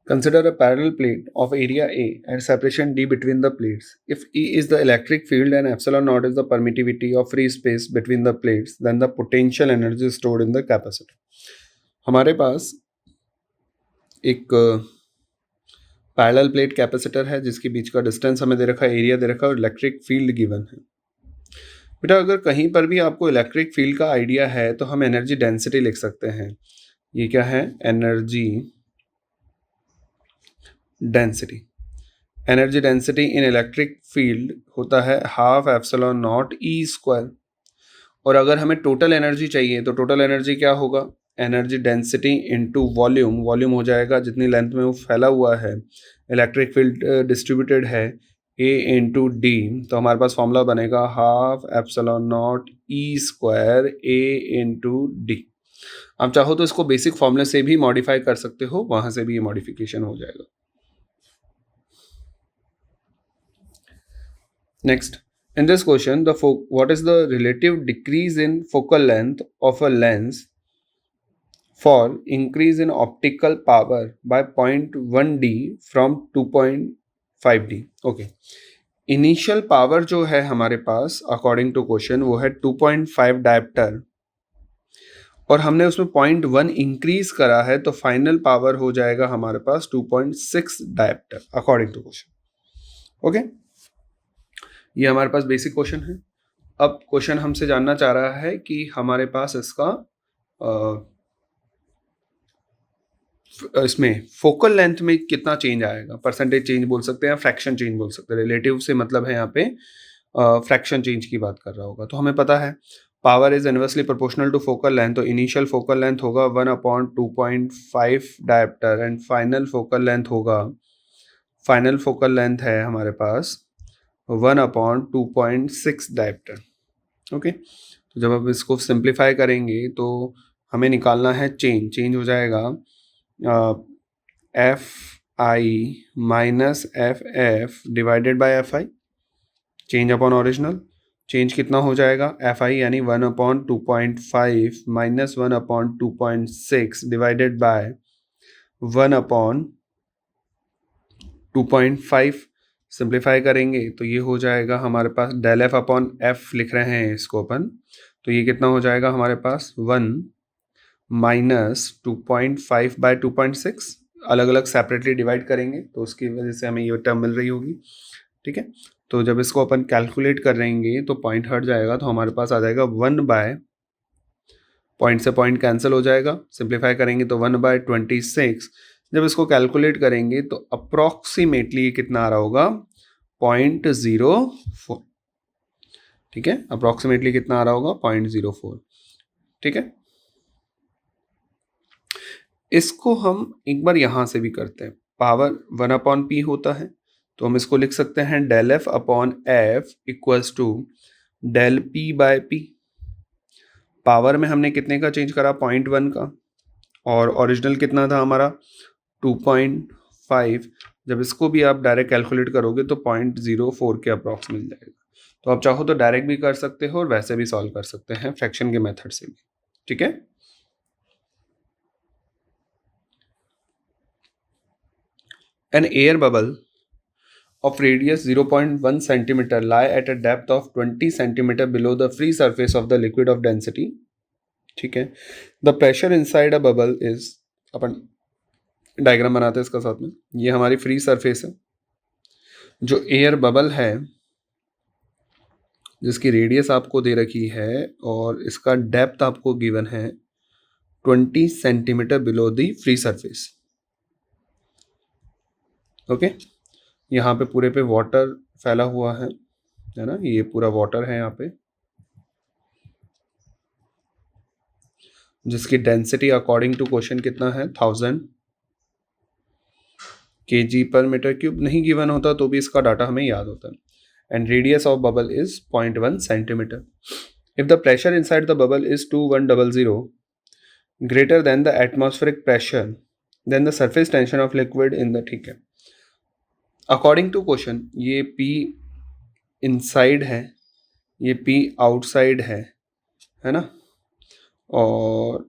Consider a parallel plate of area A and separation D between the plates. If E is the electric field and epsilon naught is the permittivity of free space between the plates, then the potential energy stored in the capacitor. हमारे पास एक parallel plate capacitor है जिसके बीच का distance हमें दे रखा है, area दे रखा है और इलेक्ट्रिक फील्ड गिवन है. बेटा अगर कहीं पर भी आपको इलेक्ट्रिक फील्ड का आइडिया है तो हम एनर्जी डेंसिटी लिख सकते हैं. ये क्या है? Energy density. Energy density in electric field होता है half epsilon not E square. और अगर हमें टोटल एनर्जी चाहिए तो टोटल एनर्जी क्या होगा? Energy density into volume. Volume हो जाएगा जितनी लेंथ में वो फैला हुआ है, इलेक्ट्रिक फील्ड डिस्ट्रीब्यूटेड है, ए इंटू डी. तो हमारे पास फॉर्मूला बनेगा half epsilon not E square A into D. आप चाहो तो इसको बेसिक फॉर्मूले से भी मॉडिफाई कर सकते हो, वहां से भी ये मॉडिफिकेशन हो जाएगा. Next, in this question, what is the relative decrease in focal length of a lens for increase in optical power by 0.1D from 2.5D? Okay. Initial power जो है हमारे पास अकॉर्डिंग टू क्वेश्चन वो है 2.5 dioptre और हमने उसमें 0.1 increase करा है तो फाइनल पावर हो जाएगा हमारे पास 2.6 dioptre according to question. Okay, ये हमारे पास बेसिक क्वेश्चन है. अब क्वेश्चन हमसे जानना चाह रहा है कि हमारे पास इसका इसमें फोकल लेंथ में कितना चेंज आएगा. परसेंटेज चेंज बोल सकते हैं, फ्रैक्शन चेंज बोल सकते हैं. रिलेटिव से मतलब है यहाँ पे फ्रैक्शन चेंज की बात कर रहा होगा. तो हमें पता है power is inversely proportional to focal length. तो इनिशियल फोकल लेंथ होगा 1/2.5 dioptre and final focal length होगा, फाइनल फोकल लेंथ है हमारे पास 1/2.6 डायप्टर. ओके, तो जब आप इसको सिंप्लीफाई करेंगे तो हमें निकालना है चेंज. चेंज हो जाएगा F I minus F F divided by F I. Change upon original. Change कितना हो जाएगा? एफ आई यानी 1/2.5 माइनस 1/2.6 डिवाइडेड बाय 1/2.5. सिंप्लीफाई करेंगे तो ये हो जाएगा हमारे पास डेल एफ अपॉन एफ लिख रहे हैं इसको अपन. तो ये कितना हो जाएगा हमारे पास 1 माइनस 2.5 बाय 2.6. अलग अलग सेपरेटली डिवाइड करेंगे तो उसकी वजह से हमें ये टर्म मिल रही होगी. ठीक है, तो जब इसको अपन कैलकुलेट करेंगे तो पॉइंट हट जाएगा तो हमारे पास आ जाएगा 1 बाय, पॉइंट से पॉइंट कैंसिल हो जाएगा. सिंप्लीफाई करेंगे तो 1/26. जब इसको कैलकुलेट करेंगे तो अप्रॉक्सीमेटली कितना आ रहा होगा? 0.04. ठीक है, अप्रॉक्सीमेटली कितना आ रहा होगा? 0.04. ठीक है, इसको हम एक बार यहां से भी करते हैं. पावर 1/p होता है तो हम इसको लिख सकते हैं del F upon F equals to del P by P. Power में हमने कितने का चेंज करा? 0.1 का. और ओरिजिनल कितना था हमारा? 2.5. जब इसको भी आप डायरेक्ट कैलकुलेट करोगे तो 0.04 के अप्रॉक्स मिल जाएगा. तो आप चाहो तो डायरेक्ट भी कर सकते हो और वैसे भी सॉल्व कर सकते हैं फ्रैक्शन के मेथड से भी. ठीक है, an air bubble of radius 0.1 centimeter lie at a depth of 20 centimeter below the free surface of the liquid of density. ठीक है, the pressure inside a bubble is, upon diagram बनाते हैं इसका साथ में. ये हमारी फ्री सरफेस है. जो एयर बबल है जिसकी रेडियस आपको दे रखी है और इसका डेप्थ आपको गिवन है 20 centimetre below the free surface. Okay, यहाँ पे पूरे पे वाटर फैला हुआ है ना, ये पूरा वाटर है यहाँ पे जिसकी डेंसिटी अकॉर्डिंग टू क्वेश्चन कितना है? 1000 kg/m³. नहीं गिवन होता तो भी इसका डाटा हमें याद होता है. And radius of bubble is 0.1 centimetre. If the pressure inside the bubble is 2100 greater than the atmospheric pressure then the surface tension of liquid in the. ठीक है, अकॉर्डिंग टू क्वेश्चन ये P इनसाइड है, ये P outside है ना, और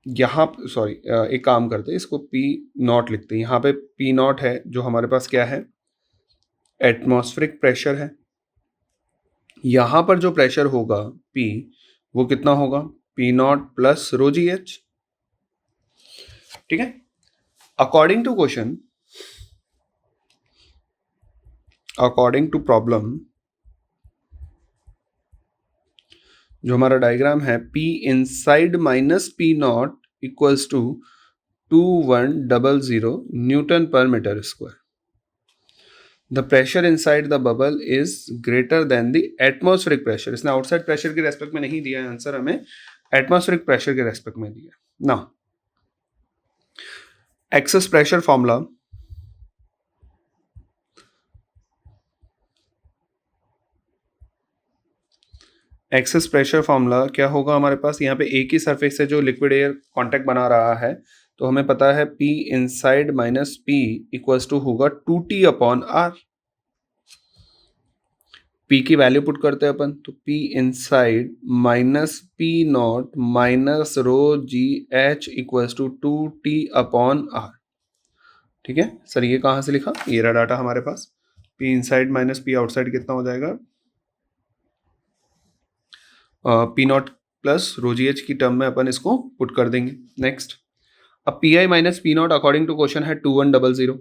यहाँ sorry एक काम करते हैं, इसको पी नॉट लिखते हैं। यहाँ पे पी नॉट है जो हमारे पास क्या है, एटमॉस्फेरिक प्रेशर है। यहाँ पर जो प्रेशर होगा पी, वो कितना होगा, P naught plus rho g h. ठीक है। According to question, according to problem, जो हमारा डायग्राम है, P inside minus P naught equals to 2100 newton per metre square. The pressure inside the bubble is greater than the atmospheric pressure. इसने outside pressure के respect में नहीं दिया है answer, हमें एटमॉस्फेरिक प्रेशर के रेस्पेक्ट में दिया। ना excess pressure formula, excess pressure formula क्या होगा हमारे पास, यहाँ पे एक ही सरफेस से जो लिक्विड एयर कांटेक्ट बना रहा है, तो हमें पता है P inside minus P equals to होगा 2T अपॉन R। P की वैल्यू पुट करते हैं अपन, तो P inside minus P naught minus rho g h equals to 2T upon R। ठीक है सर, ये कहाँ से लिखा, ये रहा डाटा हमारे पास। P inside minus P outside कितना हो जाएगा, P naught plus rho g h की टर्म में अपन इसको पुट कर देंगे। नेक्स्ट, अब P i minus P naught according to question है 2100,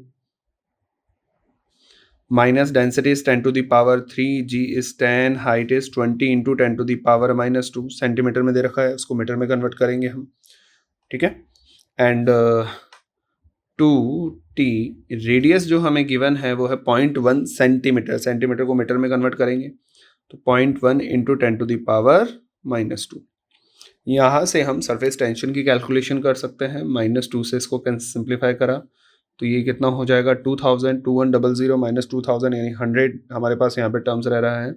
minus density is 10 to the power 3, g is 10, height is 20 into 10 to the power minus 2। Centimetre में दे रखा है, उसको मीटर में कन्वर्ट करेंगे हम। ठीक है। एंड 2T रेडियस जो हमें गिवन है वो है 0.1 सेंटीमीटर, सेंटीमीटर को मीटर में कन्वर्ट करेंगे तो 0.1 into 10 to the power minus 2। यहाँ से हम सरफेस टेंशन की कैलकुलेशन कर सकते हैं, -2 से इसको सिंप्लीफाई करा तो ये कितना हो जाएगा, 2000, 2100 माइनस 2000 यानी 100 हमारे पास यहाँ पे टर्म्स रह रहा है।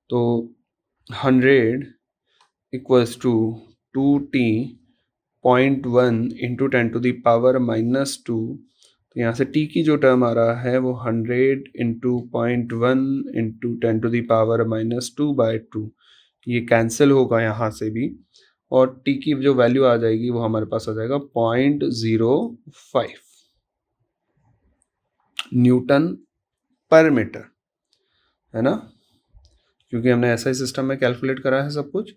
तो 100 equals to 2T 0.1 into 10 to the power minus 2। तो यहाँ से T की जो टर्म आ रहा है वो 100 into 0.1 into 10 to the power minus 2/2, ये कैंसिल होगा यहाँ से भी, और T की जो वैल्यू आ जाएगी वो हमारे पास आ जाएगा 0.05 न्यूटन पर मीटर, है ना, क्योंकि हमने ऐसा सिस्टम में कैलकुलेट करा है सब कुछ,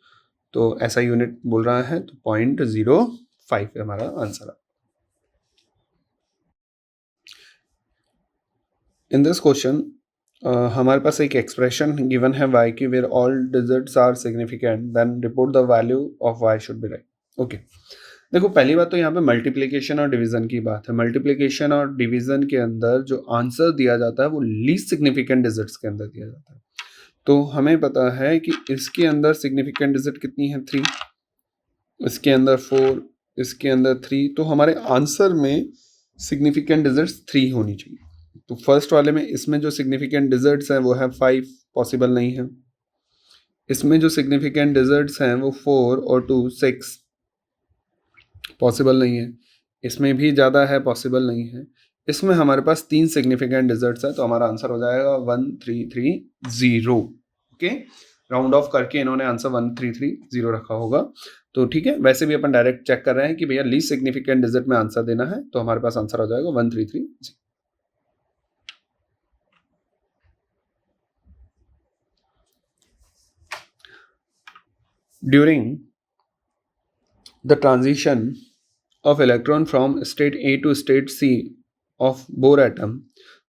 तो ऐसा यूनिट बोल रहा है, तो 0.05 हमारा आंसर। इन दिस क्वेश्चन हमारे पास एक एक्सप्रेशन गिवन है y की, where all digits are significant, then report the value of y should be right. Okay, देखो पहली बात तो यहाँ पे मल्टीप्लिकेशन और डिवीजन की बात है। मल्टीप्लिकेशन और डिवीजन के अंदर जो आंसर दिया जाता है वो लीस्ट सिग्निफिकेंट डिजिट्स के अंदर दिया जाता है। तो हमें पता है कि इसके अंदर सिग्निफिकेंट डिजिट कितनी है, 3, इसके अंदर 4, इसके अंदर 3, तो हमारे आंसर में सिग्निफिकेंट डिजिट्स 3 होनी चाहिए। तो फर्स्ट वाले में इसमें जो सिग्निफिकेंट डिजिट्स हैं वो है 5, पॉसिबल नहीं है। इसमें जो सिग्निफिकेंट डिजिट्स हैं वो 4 और 2 6, पॉसिबल नहीं है। इसमें भी ज़्यादा है, पॉसिबल नहीं है। इसमें हमारे पास 3 सिग्निफिकेंट डिजिट्स है, तो हमारा आंसर हो जाएगा 1330। ओके, राउंड ऑफ करके इन्होंने आंसर 1330 रखा होगा। तो ठीक है, वैसे भी अपन डायरेक्ट चेक कर रहे हैं कि भैया लीस्ट सिग्निफिकेंट डिजिट में आंसर देना है, तो हमारे पास आंसर हो जाएगा 1330। During the transition of electron from state A to state C of Bohr atom,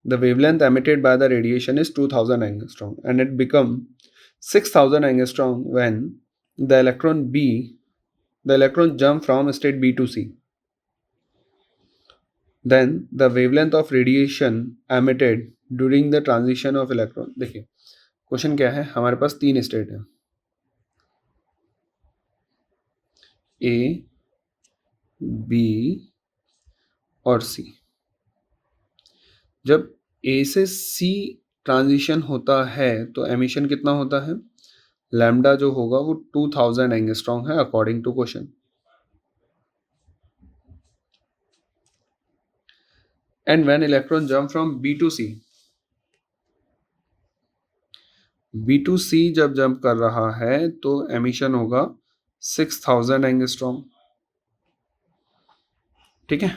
the wavelength emitted by the radiation is 2000 angstrom and it become 6000 angstrom when the electron jump from state B to C. Then the wavelength of radiation emitted during the transition of electron, देखिए question क्या है, हमारे पास 3 state है, A, B और C। जब A से C transition होता है तो एमिशन कितना होता है, लैम्डा जो होगा वो 2000 एंगस्ट्रॉम है according to question. And when electron jump from B to C, B to C जब जंप कर रहा है तो एमिशन होगा 6000 एंगस्ट्रॉम। ठीक है।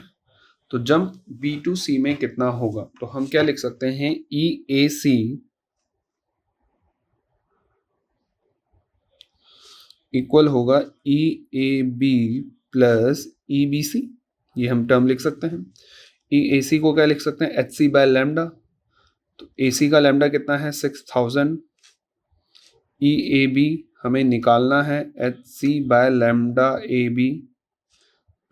तो जंप बी टू सी में कितना होगा, तो हम क्या लिख सकते हैं, ई ए सी इक्वल होगा E A B plus E B C, ये हम टर्म लिख सकते हैं। ई ए सी को क्या लिख सकते हैं, एच सी बाय लैम्डा, तो ए सी का लैम्डा कितना है 6000, ई ए बी हमें निकालना है h c by lambda A B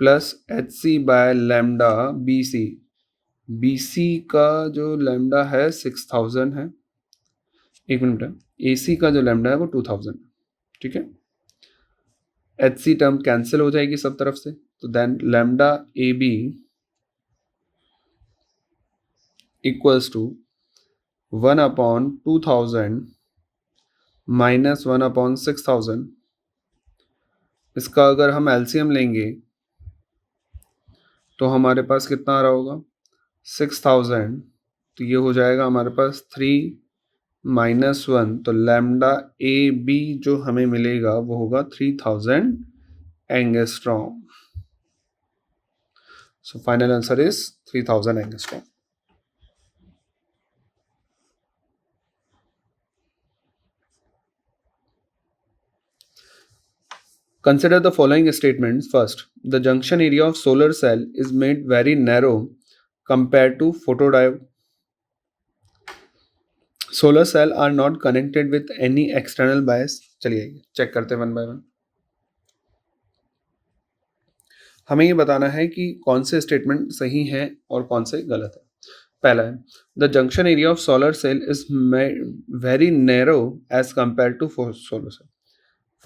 plus h c by lambda B C, B C का जो लैम्डा है 6000 है, एक मिनट है, ए सी का जो लैम्डा है वो 2000, ठीक है। एच सी टर्म कैंसिल हो जाएगी सब तरफ से, तो then lambda A B equals to 1/2000 माइनस 1/6000। इसका अगर हम एलसीएम लेंगे तो हमारे पास कितना आ रहा होगा 6000, तो ये हो जाएगा हमारे पास 3 - 1, तो लैम्डा ए बी जो हमें मिलेगा वो होगा 3000 angstrom. So final answer is 3000 angstrom. Consider the following statements. First, the junction area of solar cell is made very narrow compared to photodiode. Solar cell are not connected with any external bias. चलिए check करते हैं one by one. हमें ये बताना है कि कौन से स्टेटमेंट सही है और कौन से गलत है। पहला है, the junction area of solar cell is very narrow as compare to solar cell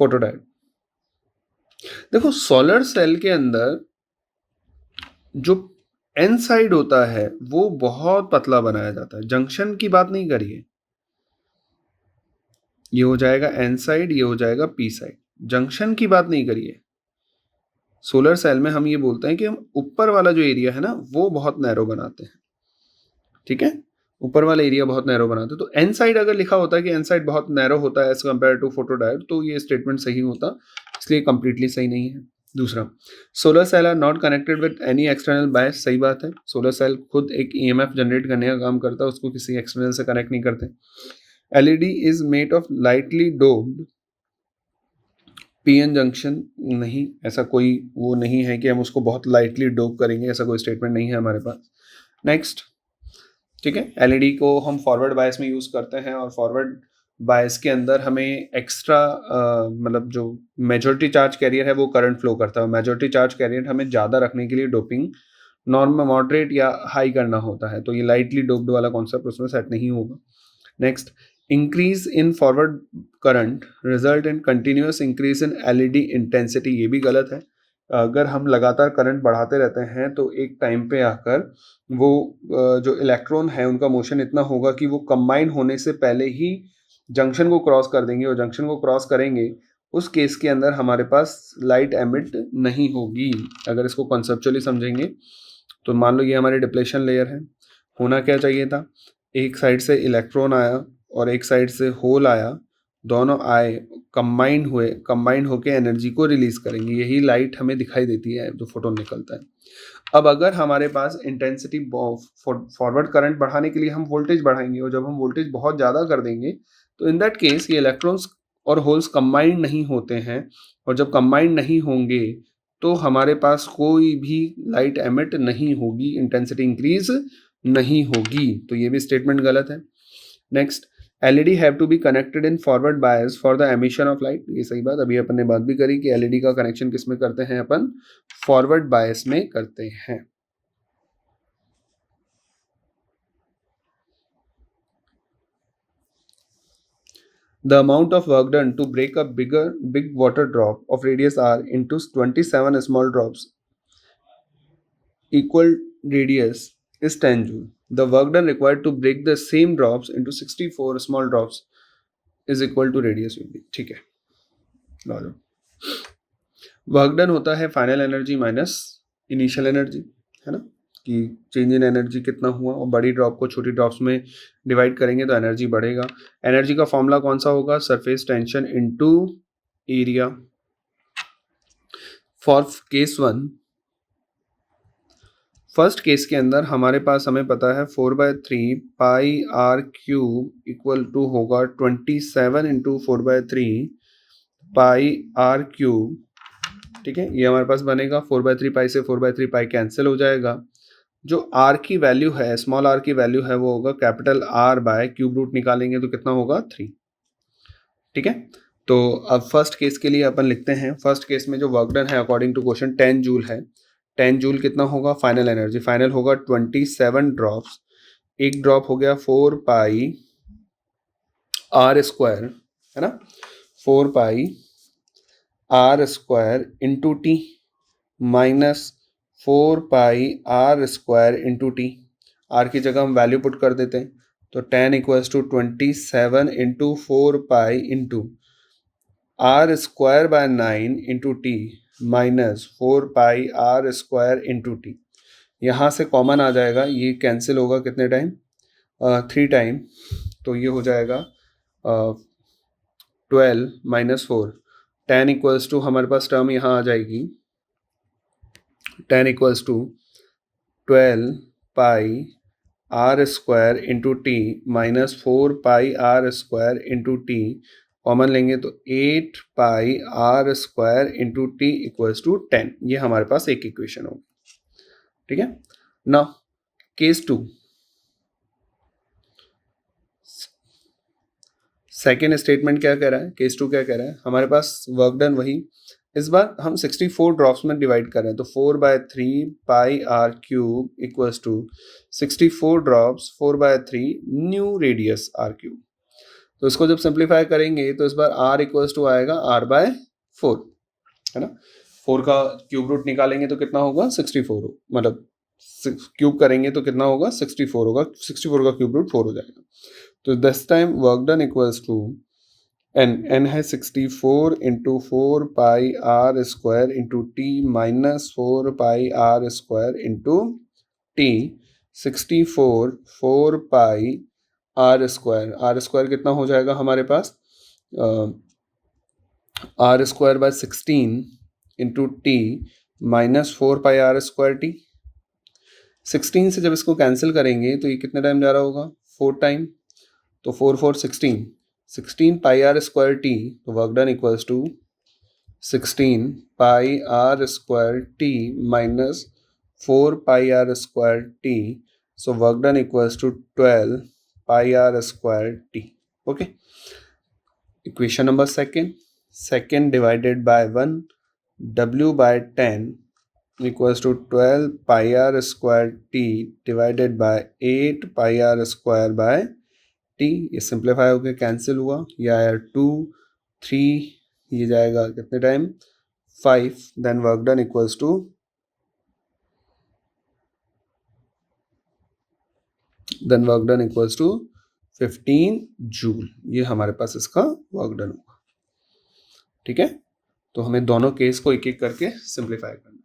photodiode. देखो सोलर सेल के अंदर जो एन साइड होता है वो बहुत पतला बनाया जाता है, जंक्शन की बात नहीं करिए, ये हो जाएगा एन साइड, ये हो जाएगा पी साइड, जंक्शन की बात नहीं करिए। सोलर सेल में हम ये बोलते हैं कि हम ऊपर वाला जो एरिया है ना वो बहुत नैरो बनाते हैं, ठीक है, ऊपर वाला एरिया बहुत नैरो बनाते हैं। तो एन साइड अगर लिखा होता है कि एन साइड बहुत नैरो होता है एज कंपेयर टू फोटोडायोड, तो ये स्टेटमेंट सही होता, इसलिए कंप्लीटली सही नहीं है। दूसरा, solar cell are not connected with any external bias, सही बात है, सोलर सेल खुद एक ईएमएफ जनरेट करने का काम करता है, उसको किसी एक्सटर्नल से कनेक्ट नहीं करते। LED is made of lightly doped PN junction, नहीं, ऐसा कोई वो नहीं है कि हम उसको बहुत लाइटली डोप करेंगे, ऐसा कोई स्टेटमेंट नहीं है हमारे पास। नेक्स्ट, ठीक है, एलईडी को हम फॉरवर्ड बायस में यूज़ करते हैं और फॉरवर्ड बायस के अंदर हमें एक्स्ट्रा मतलब जो मेजॉरिटी चार्ज कैरियर है वो करंट फ्लो करता है, मेजॉरिटी चार्ज कैरियर हमें ज़्यादा रखने के लिए डोपिंग नॉर्म मॉडरेट या हाई करना होता है, तो ये लाइटली डोप्ड वाला कॉन्सेप्ट उसमें सेट नहीं होगा। Next, increase in forward current result in continuous increase in LED intensity, ये भी गलत है। अगर हम लगातार करंट बढ़ाते रहते हैं तो एक टाइम पे आकर वो जो इलेक्ट्रॉन है उनका मोशन इतना होगा कि वो कंबाइन होने से पहले ही जंक्शन को क्रॉस कर देंगे, और जंक्शन को क्रॉस करेंगे उस केस के अंदर हमारे पास लाइट एमिट नहीं होगी। अगर इसको कॉन्सेप्चुअली समझेंगे तो मान लो ये हमारी डिप्लेशन लेयर है, होना क्या चाहिए था, एक साइड से इलेक्ट्रॉन आया और एक साइड से होल आया, दोनों आए कंबाइन होके एनर्जी को रिलीज करेंगे, यही लाइट हमें दिखाई देती है जो फोटोन निकलता है। अब अगर हमारे पास इंटेंसिटी फॉरवर्ड करंट बढ़ाने के लिए हम वोल्टेज बढ़ाएंगे, और जब हम वोल्टेज बहुत ज़्यादा कर देंगे तो इन दैट केस ये इलेक्ट्रॉन्स और होल्स कंबाइंड नहीं होते हैं, और जब कंबाइंड नहीं होंगे तो हमारे पास कोई भी लाइट एमिट नहीं होगी, इंटेंसिटी इंक्रीज नहीं होगी, तो ये भी स्टेटमेंट गलत है। Next, LED have to be connected in forward bias for the emission of light, ये सही बात, अभी अपन ने बात भी करी कि एलईडी का कनेक्शन किस में करते हैं, अपन फॉरवर्ड बायस में करते हैं। The amount of work done to break a big water drop of radius r into 27 small drops equal radius is 10 joule. The work done required to break the same drops into 64 small drops is equal to radius will be, ठीक है। Work done होता है final energy minus initial energy, है ना, कि change in energy कितना हुआ, और बड़ी ड्रॉप को छोटी ड्रॉप्स में डिवाइड करेंगे तो एनर्जी बढ़ेगा। एनर्जी का फॉर्मूला कौन सा होगा, surface tension into area. For case 1 first case के अंदर हमारे पास हमें पता है 4/3 pi r cube equal to होगा 27 इंटू 4/3 पाई आर क्यूब। ठीक है, ये हमारे पास बनेगा 4/3 पाई से 4/3 पाई कैंसिल हो जाएगा। जो आर की वैल्यू है, स्मॉल आर की वैल्यू है, वो होगा capital R by cube root निकालेंगे तो कितना होगा 3। ठीक है, तो अब फर्स्ट केस के लिए अपन लिखते हैं। फर्स्ट केस में जो वर्क डन है अकॉर्डिंग टू क्वेश्चन 10 जूल है। 10 जूल कितना होगा फाइनल एनर्जी? फाइनल होगा 27 ड्रॉप्स। एक ड्रॉप हो गया 4 पाई आर स्क्वायर, है ना, 4 pi r square into t minus 4 pi r square into t. R की जगह हम वैल्यू पुट कर देते हैं, तो 10 equals to 27 into 4 pi into r square by 9 into t minus 4 pi r square into t. यहाँ से कॉमन आ जाएगा, ये कैंसिल होगा कितने टाइम? 3 टाइम, तो ये हो जाएगा 12 माइनस 4। 10 इक्वल्स टू हमारे पास टर्म यहाँ आ जाएगी 10 equals to 12 pi r square into t minus 4 pi r square into t. Common लेंगे तो 8 pi r square into t equals to 10। ये हमारे पास एक इक्वेशन होगी। ठीक है, नाउ केस 2। सेकेंड स्टेटमेंट क्या कह रहा है? केस 2 क्या कह रहा है? हमारे पास वर्क डन वही, इस बार हम 64 ड्रॉप्स में डिवाइड कर रहे हैं, तो 4/3 pi r cube equals to 64 drops 4/3 new radius r cube. तो इसको जब सिंप्लीफाई करेंगे तो इस बार आर इक्वल्स टू आएगा r/4, है ना। 4 का क्यूब रूट निकालेंगे तो कितना होगा 64, मतलब क्यूब करेंगे तो कितना होगा 64 होगा। 64 का क्यूब रूट 4 हो जाएगा। तो this time work done equals to n है 64 into 4 pi r square into t minus 4 pi r square into t. 64 4 pi r square कितना हो जाएगा हमारे पास? R square by 16 into t minus 4 pi r square t. 16 से जब इसको cancel करेंगे तो ये कितने टाइम जा रहा होगा? 4 टाइम, तो 4 4 16 पाई आर स्क्वायर टी, तो work done equals to 16 pi r square t minus 4 pi r square t, so work done equals to 12 pi r square t. Okay, equation number second divided by 1 w by 10 equals to 12 pi r square t divided by 8 pi r square by t। ये simplify होकर cancel हुआ, ये आया 2 3, ये जाएगा कितने time 5। Then work done equals to then work done equals to 15 joule. ये हमारे पास इसका वर्क डन होगा। ठीक है, तो हमें दोनों केस को एक एक करके सिंप्लीफाई करना है।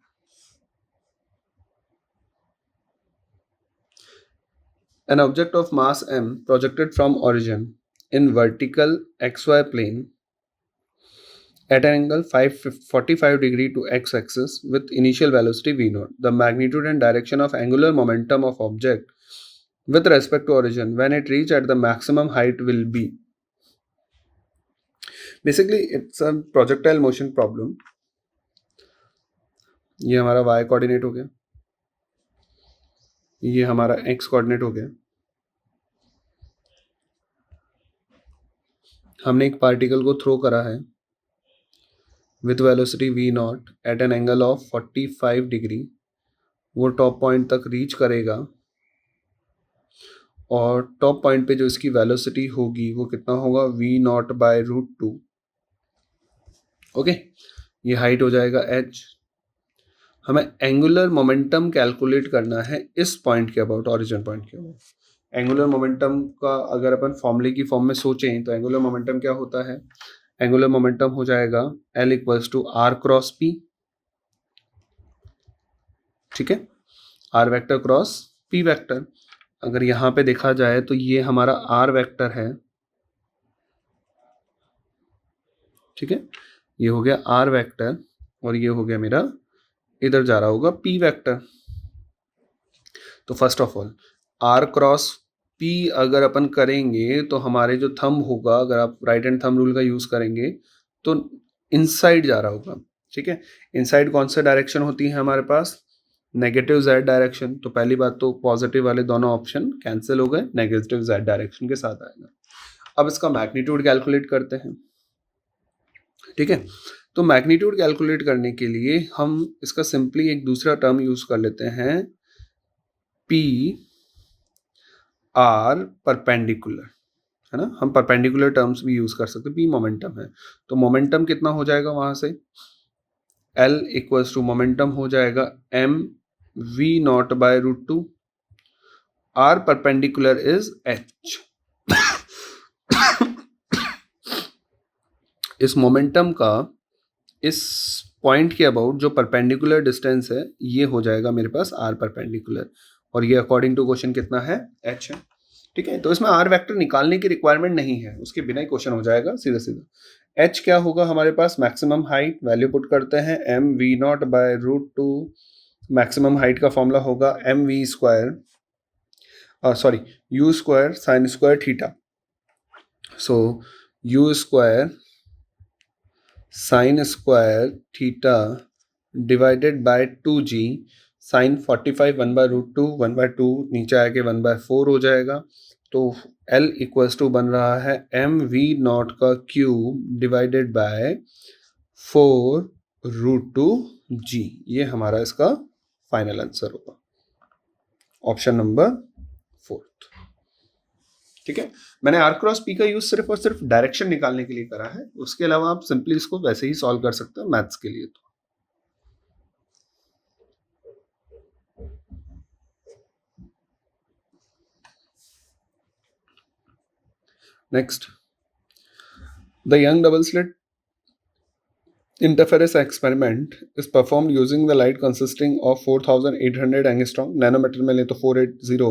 An object of mass m projected from origin in vertical xy plane at an angle 45 degree to x-axis with initial velocity v0. The magnitude and direction of angular momentum of object with respect to origin when it reach at the maximum height will be. Basically, it's a projectile motion problem. ये हमारा y coordinate हो गया, ये हमारा x coordinate हो गया। हमने एक पार्टिकल को थ्रो करा है with velocity v0 at an angle of 45 degree. वो टॉप पॉइंट तक रीच करेगा और टॉप पॉइंट पे जो इसकी वेलोसिटी होगी वो कितना होगा v0 बाय √2। ओके, ये हाइट हो जाएगा h। हमें एंगुलर मोमेंटम कैलकुलेट करना है इस पॉइंट के अबाउट, ओरिजिन पॉइंट के अबाउट। एंगुलर मोमेंटम का अगर अपन फॉर्मूले की फॉर्म में सोचें तो एंगुलर मोमेंटम क्या होता है? एंगुलर मोमेंटम हो जाएगा L equals to R cross P। ठीक है, R vector cross P vector. अगर यहाँ पे देखा जाए तो ये हमारा R वेक्टर है। ठीक है, ये हो गया R वेक्टर और ये हो गया मेरा, इधर जा रहा होगा P वेक्टर। तो first of all R cross P अगर अपन करेंगे तो हमारे जो थंब होगा, अगर आप राइट हैंड थंब रूल का यूज करेंगे तो इनसाइड जा रहा होगा, ठीक है। इनसाइड कौन सा डायरेक्शन होती है हमारे पास, नेगेटिव जेड डायरेक्शन। तो पहली बात तो पॉजिटिव वाले दोनों ऑप्शन कैंसिल हो गए, नेगेटिव जेड डायरेक्शन के साथ आएगा। अब इसका मैग्नीट्यूड कैलकुलेट करते हैं, ठीक है। तो मैग्नीट्यूड कैलकुलेट करने के लिए हम इसका सिंपली एक दूसरा टर्म यूज कर लेते हैं, पी आर परपेंडिकुलर, है ना। हम परपेंडिकुलर टर्म्स भी यूज कर सकते हैं, पी मोमेंटम है तो मोमेंटम कितना हो जाएगा वहां से, L इक्वल्स टू मोमेंटम हो जाएगा m v naught by root two, R perpendicular is h। इस मोमेंटम का इस पॉइंट के अबाउट जो परपेंडिकुलर डिस्टेंस है ये हो जाएगा मेरे पास आर परपेंडिकुलर, और ये अकॉर्डिंग टू क्वेश्चन कितना है, h है, ठीक है। तो इसमें आर वेक्टर निकालने की रिक्वायरमेंट नहीं है, उसके बिना ही क्वेश्चन हो जाएगा सीधा सीधा। h क्या होगा हमारे पास, मैक्सिमम हाइट, वैल्यू पुट करते हैं m v naught by root two, maximum height का फॉर्मूला होगा m v square sorry u square sine square theta, so u square sine square theta divided by 2g, sine 45 1 by root two, 1 by 2 नीचे आके 1 bye 4 हो जाएगा। तो L equals to बन रहा है एम वी नॉट का cube divided by 4 root two g. ये हमारा इसका फाइनल आंसर होगा, ऑप्शन नंबर 4, ठीक है। मैंने आर क्रॉस पी का यूज सिर्फ और सिर्फ डायरेक्शन निकालने के लिए करा है, उसके अलावा आप सिंपली इसको वैसे ही सॉल्व कर सकते हो मैथ्स के लिए। तो next, the young double slit interference experiment is performed using the light consisting of 4800 angstrom nanometer में ले तो 480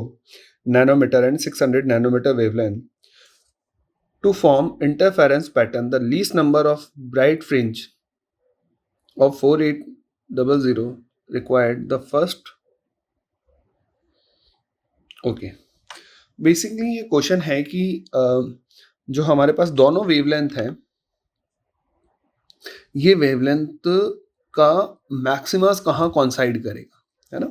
nanometer and 600 nanometer wavelength to form interference pattern. The least number of bright fringe of 4800 required. The first okay basically ये question है कि जो हमारे पास दोनों wavelength है, ये वेवलेंथ का मैक्सिमा कहाँ कॉन्साइड करेगा, है ना,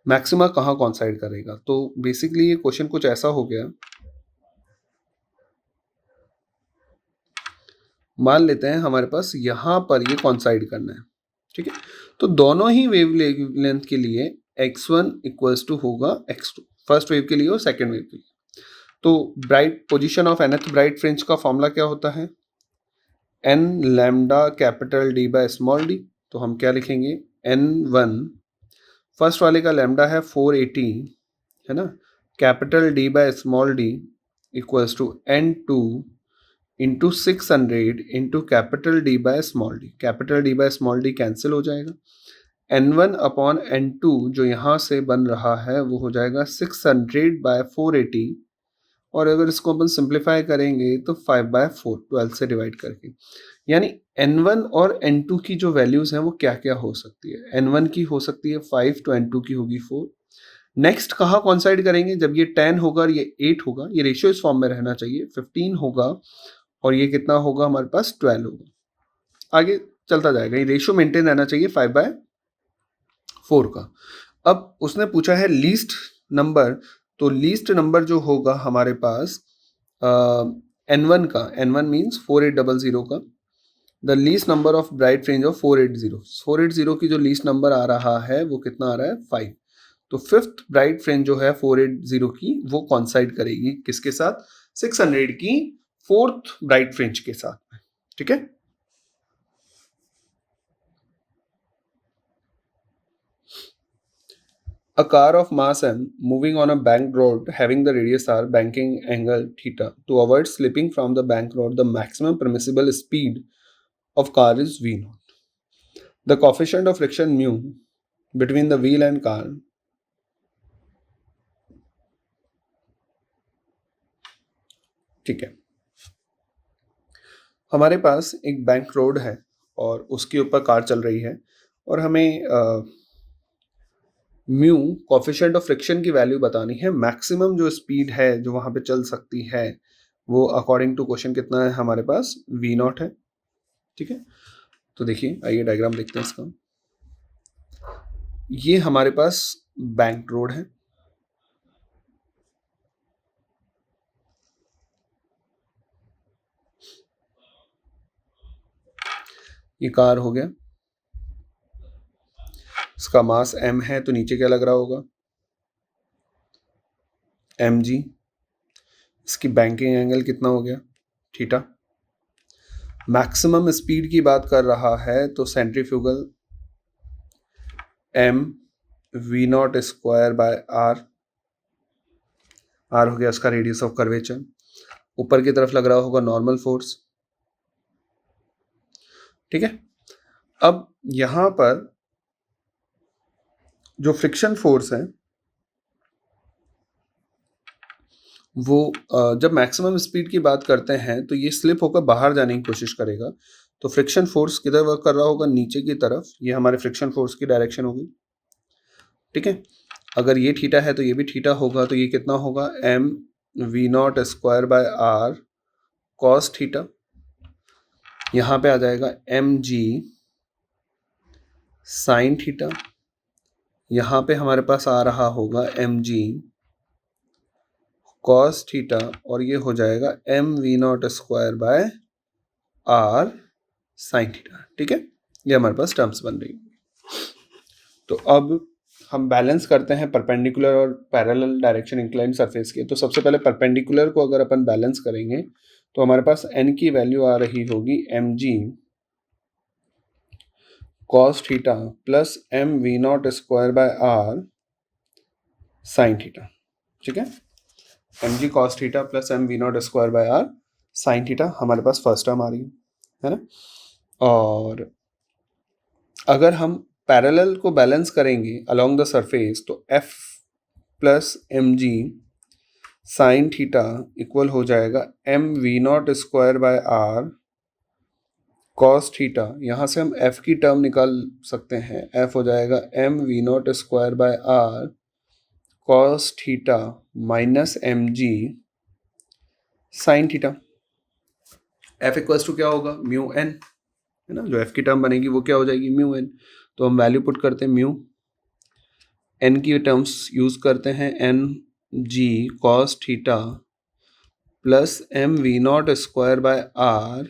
मैक्सिमा कहाँ कॉन्साइड करेगा। तो बेसिकली ये क्वेश्चन कुछ ऐसा हो गया, मान लेते हैं हमारे पास यहाँ पर ये कॉन्साइड करना है, ठीक है। तो दोनों ही वेवलेंथ के लिए x1 इक्वल्स टू होगा x2, फर्स्ट वेव के लिए और सेकेंड वेव के लिए। तो bright position of nth bright fringe का फॉर्मूला क्या होता है, n lambda capital d by small d। तो हम क्या लिखेंगे, n1 फर्स्ट वाले का लैम्डा है 480, है ना, capital d by small d equals to n2 into 600 into capital d by small d। Capital d by small d cancel हो जाएगा, n1 अपॉन n2 जो यहाँ से बन रहा है वो हो जाएगा 600 बाय 480, और अगर इसको अपन सिंप्लीफाई करेंगे तो 5/4 12 से डिवाइड करके, यानी n1 और n2 की जो वैल्यूज हैं वो क्या क्या हो सकती है, n1 की हो सकती है 5 तो n2 की होगी 4। नेक्स्ट कहाँ कॉन्साइड करेंगे, जब ये 10 होगा और ये 8 होगा, ये रेशियो इस फॉर्म में रहना चाहिए, 15 होगा और ये कितना होगा हमारे पास 12 होगा, आगे चलता जाएगा, ये रेशियो मेंटेन रहना चाहिए 5/4 का। अब उसने पूछा है लीस्ट नंबर, तो लीस्ट नंबर जो होगा हमारे पास n1 का, n1 मीन्स 4800 का, the least number of bright fringe of 480 की जो लीस्ट नंबर आ रहा है वो कितना आ रहा है 5। तो फिफ्थ ब्राइट फ्रिंज जो है 480 की वो कॉन्साइड करेगी किसके साथ, 600 की फोर्थ ब्राइट फ्रिंज के साथ में, ठीक है। A car of mass m moving on a banked road having the radius r, banking angle theta. To avoid slipping from the bank road, the maximum permissible speed of car is v naught. The coefficient of friction mu between the wheel and car ठीक है। हमारे पास एक bank road है और उसके ऊपर car चल रही है और हमें म्यू कोफिशिएंट ऑफ फ्रिक्शन की वैल्यू बतानी है, मैक्सिमम जो स्पीड है जो वहां पे चल सकती है वो अकॉर्डिंग टू क्वेश्चन कितना है हमारे पास v0 है। ठीक है, तो देखिए आइए डायग्राम देखते हैं इसका। ये हमारे पास बैंक रोड है, ये कार हो गया, इसका मास m है तो नीचे क्या लग रहा होगा mg, इसकी बैंकिंग एंगल कितना हो गया थीटा। मैक्सिमम स्पीड की बात कर रहा है तो centrifugal m v0 square by r, r हो गया उसका रेडियस ऑफ कर्वेचर, ऊपर की तरफ लग रहा होगा नॉर्मल फोर्स। ठीक है, अब यहां पर जो फ्रिक्शन फोर्स है वो जब मैक्सिमम स्पीड की बात करते हैं तो ये स्लिप होकर बाहर जाने की कोशिश करेगा, तो फ्रिक्शन फोर्स किधर वर्क कर रहा होगा नीचे की तरफ, ये हमारे फ्रिक्शन फोर्स की डायरेक्शन होगी। ठीक है, अगर ये थीटा है तो ये भी थीटा होगा, तो ये कितना होगा m v0 square by r cos theta, यहाँ पे आ जाएगा mg साइन थीटा, यहाँ पे हमारे पास आ रहा होगा mg कॉस थीटा, और ये हो जाएगा m v0 square by r sine theta. ठीक है, ये हमारे पास टर्म्स बन रही है। तो अब हम बैलेंस करते हैं परपेंडिकुलर और पैरेलल डायरेक्शन इंक्लाइन सरफेस के। तो सबसे पहले परपेंडिकुलर को अगर अपन बैलेंस करेंगे तो हमारे पास n की वैल्यू आ रही होगी mg cos theta plus m v0 square by r sine theta. ठीक है, mg cos theta plus m v0 square by r sine theta हमारे पास फर्स्ट टर्म आ रही है ना। और अगर हम पैरेलल को बैलेंस करेंगे अलोंग द सरफेस तो f plus m g sine theta equal हो जाएगा m v0 square by r cos theta, यहाँ से हम f की टर्म निकाल सकते हैं, f हो जाएगा m v0 square by r cos theta minus m g sine theta. f equals to क्या होगा म्यू n, है ना, जो f की टर्म बनेगी वो क्या हो जाएगी म्यू n। तो हम वैल्यू पुट करते हैं म्यू n की टर्म्स यूज करते हैं, n g cos theta plus m v0 square by r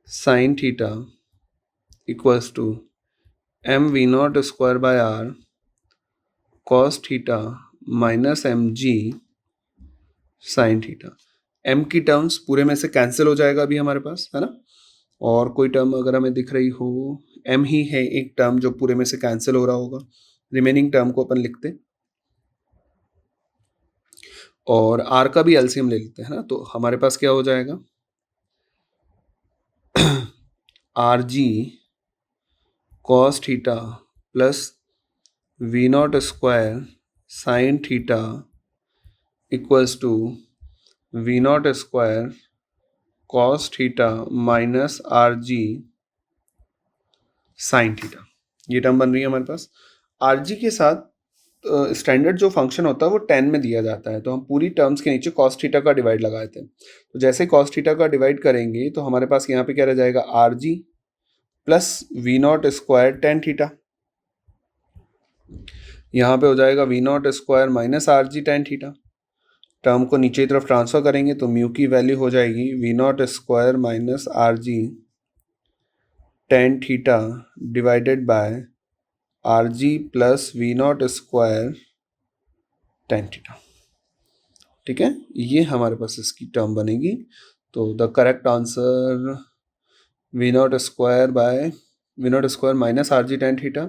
sine theta equals to m v0 square by r cos theta minus m g sine theta. m की terms पूरे में से cancel हो जाएगा अभी हमारे पास, है ना, और कोई टर्म अगर हमें दिख रही हो, m ही है एक टर्म जो पूरे में से कैंसिल हो रहा होगा, रिमेनिंग टर्म को अपन लिखते और r का भी एलसीएम ले लेते हैं ना, तो हमारे पास क्या हो जाएगा r g cos theta plus v0 square sine theta equals to v0 square cos theta minus r g sine theta. ये टर्म बन रही है हमारे पास। आर जी के साथ स्टैंडर्ड जो फंक्शन होता है वो 10 में दिया जाता है, तो हम पूरी टर्म्स के नीचे कॉस थीटा का डिवाइड लगाए थे, तो जैसे कॉस थीटा का डिवाइड करेंगे तो हमारे पास यहाँ पे क्या रह जाएगा आर जी plus v0 square tan theta, यहाँ पे हो जाएगा v0 स्क्वायर माइनस आर जी टेन थीटा। टर्म को नीचे की तरफ ट्रांसफर करेंगे तो म्यू की वैल्यू हो जाएगी v0 स्क्वायर माइनस आर जी tan theta divided bye R G plus v0 square tan theta. ठीक है, ये हमारे पास इसकी टर्म बनेगी। तो the correct answer v0 square minus r ji tan theta